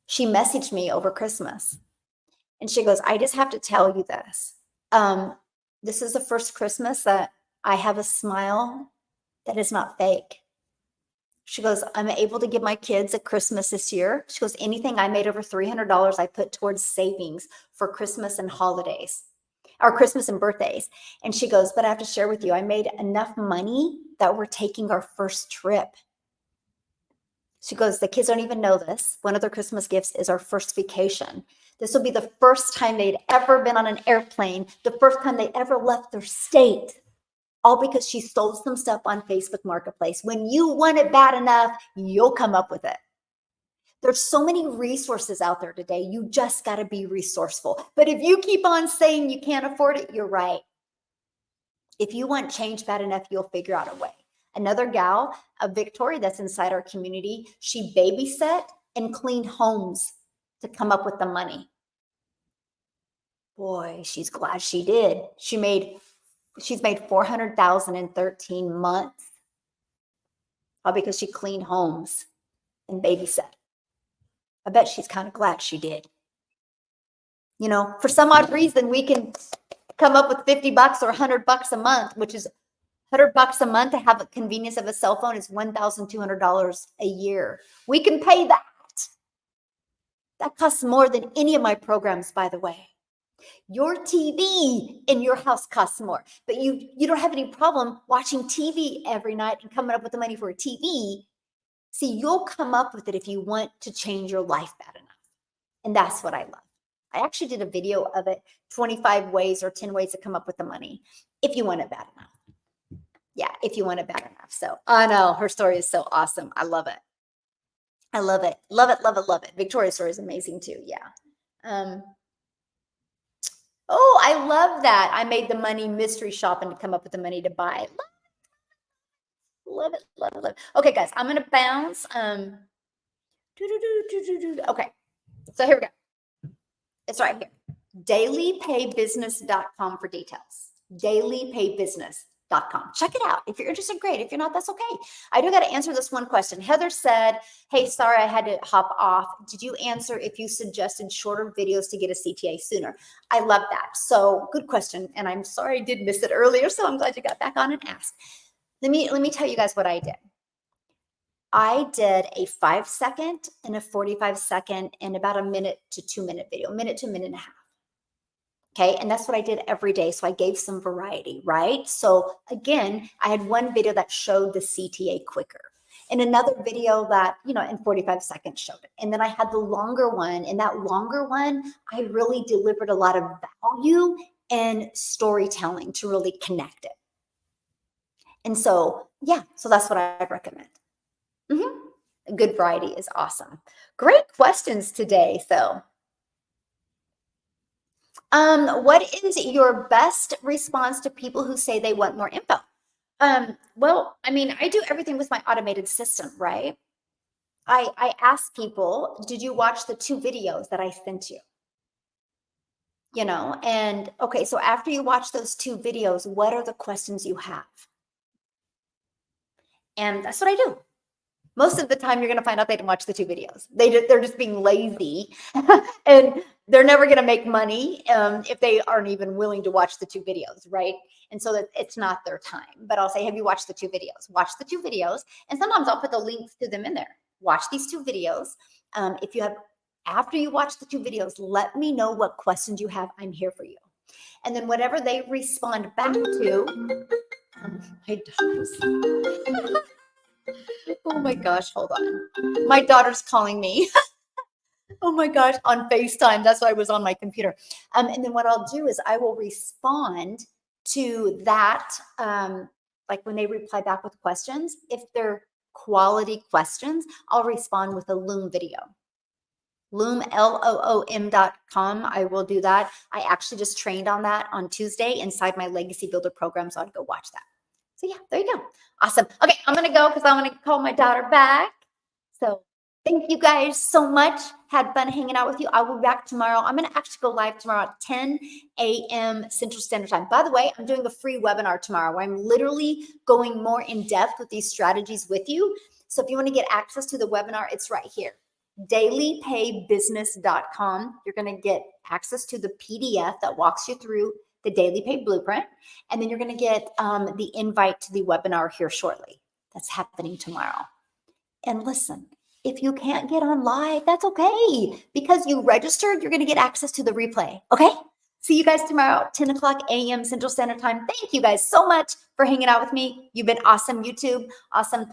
she messaged me over Christmas. And she goes, I just have to tell you this. This is the first Christmas that I have a smile that is not fake. She goes, I'm able to give my kids a Christmas this year. She goes, anything I made over $300, I put towards savings for Christmas and holidays, or Christmas and birthdays. And she goes, but I have to share with you, I made enough money that we're taking our first trip. She goes, the kids don't even know this. One of their Christmas gifts is our first vacation. This will be the first time they'd ever been on an airplane, the first time they ever left their state, all because she sold some stuff on Facebook Marketplace. When you want it bad enough, you'll come up with it. There's so many resources out there today. You just got to be resourceful. But if you keep on saying you can't afford it, you're right. If you want change bad enough, you'll figure out a way. Another gal, a Victoria that's inside our community, she babysat and cleaned homes to come up with the money. Boy, she's glad she did. She's made $400,000 in 13 months, all because she cleaned homes and babysat. I bet she's kind of glad she did. You know, for some odd reason, we can come up with $50 or $100 a month, which is $100 a month to have the convenience of a cell phone is $1,200 a year. We can pay that. That costs more than any of my programs, by the way. Your TV in your house costs more, but you don't have any problem watching TV every night and coming up with the money for a TV. See, you'll come up with it if you want to change your life bad enough. And that's what I love. I actually did a video of it, 25 ways or 10 ways to come up with the money if you want it bad enough. Yeah, if you want it bad enough. So I know her story is so awesome. I love it. I love it. Love it, love it, love it. Victoria's story is amazing too. Yeah. Oh, I love that. I made the money mystery shopping to come up with the money to buy. Love it, love it, love it. Okay, guys, I'm going to bounce. Okay, so here we go. It's right here. Dailypaybusiness.com for details. Dailypaybusiness.com. Check it out. If you're interested, great. If you're not, that's okay. I do got to answer this one question. Heather said, hey, sorry, I had to hop off. Did you answer if you suggested shorter videos to get a CTA sooner? I love that. So good question. And I'm sorry I did miss it earlier. So I'm glad you got back on and asked. Let me tell you guys what I did. I did a 5-second and a 45-second and about a minute to 2-minute video, minute to minute and a half. Okay. And that's what I did every day. So I gave some variety, right? So again, I had one video that showed the CTA quicker and another video that, you know, in 45 seconds showed it. And then I had the longer one. And that longer one, I really delivered a lot of value and storytelling to really connect it. And so, yeah, so that's what I recommend. A good variety is awesome. Great questions today. So, what is your best response to people who say they want more info? Well, I mean, I do everything with my automated system, right? I ask people, did you watch the 2 videos that I sent you? You know, and okay, so after you watch those 2 videos, what are the questions you have? And that's what I do. Most of the time, you're going to find out they didn't watch the 2 videos. They're just being lazy, and they're never going to make money if they aren't even willing to watch the 2 videos, right? And so that it's not their time. But I'll say, have you watched the 2 videos? Watch the 2 videos, and sometimes I'll put the links to them in there. Watch these 2 videos. If you have, after you watch the 2 videos, let me know what questions you have. I'm here for you. And then whatever they respond back to, my dogs. Oh my gosh, hold on. My daughter's calling me. Oh my gosh, on FaceTime. That's why I was on my computer. And then what I'll do is I will respond to that, like when they reply back with questions. If they're quality questions, I'll respond with a Loom video. Loom, LOOM.com. I will do that. I actually just trained on that on Tuesday inside my Legacy Builder program, so I'd go watch that. So yeah, there you go. Awesome. Okay, I'm going to go because I want to call my daughter back. So thank you guys so much. Had fun hanging out with you. I will be back tomorrow. I'm going to actually go live tomorrow at 10 a.m. Central Standard Time. By the way, I'm doing a free webinar tomorrow where I'm literally going more in depth with these strategies with you. So if you want to get access to the webinar, it's right here. Dailypaybusiness.com. You're going to get access to the PDF that walks you through the Daily Pay Blueprint. And then you're going to get the invite to the webinar here shortly. That's happening tomorrow. And listen, if you can't get on live, that's okay. Because you registered, you're going to get access to the replay. Okay? See you guys tomorrow at 10 o'clock a.m. Central Standard Time. Thank you guys so much for hanging out with me. You've been awesome, YouTube. Awesome.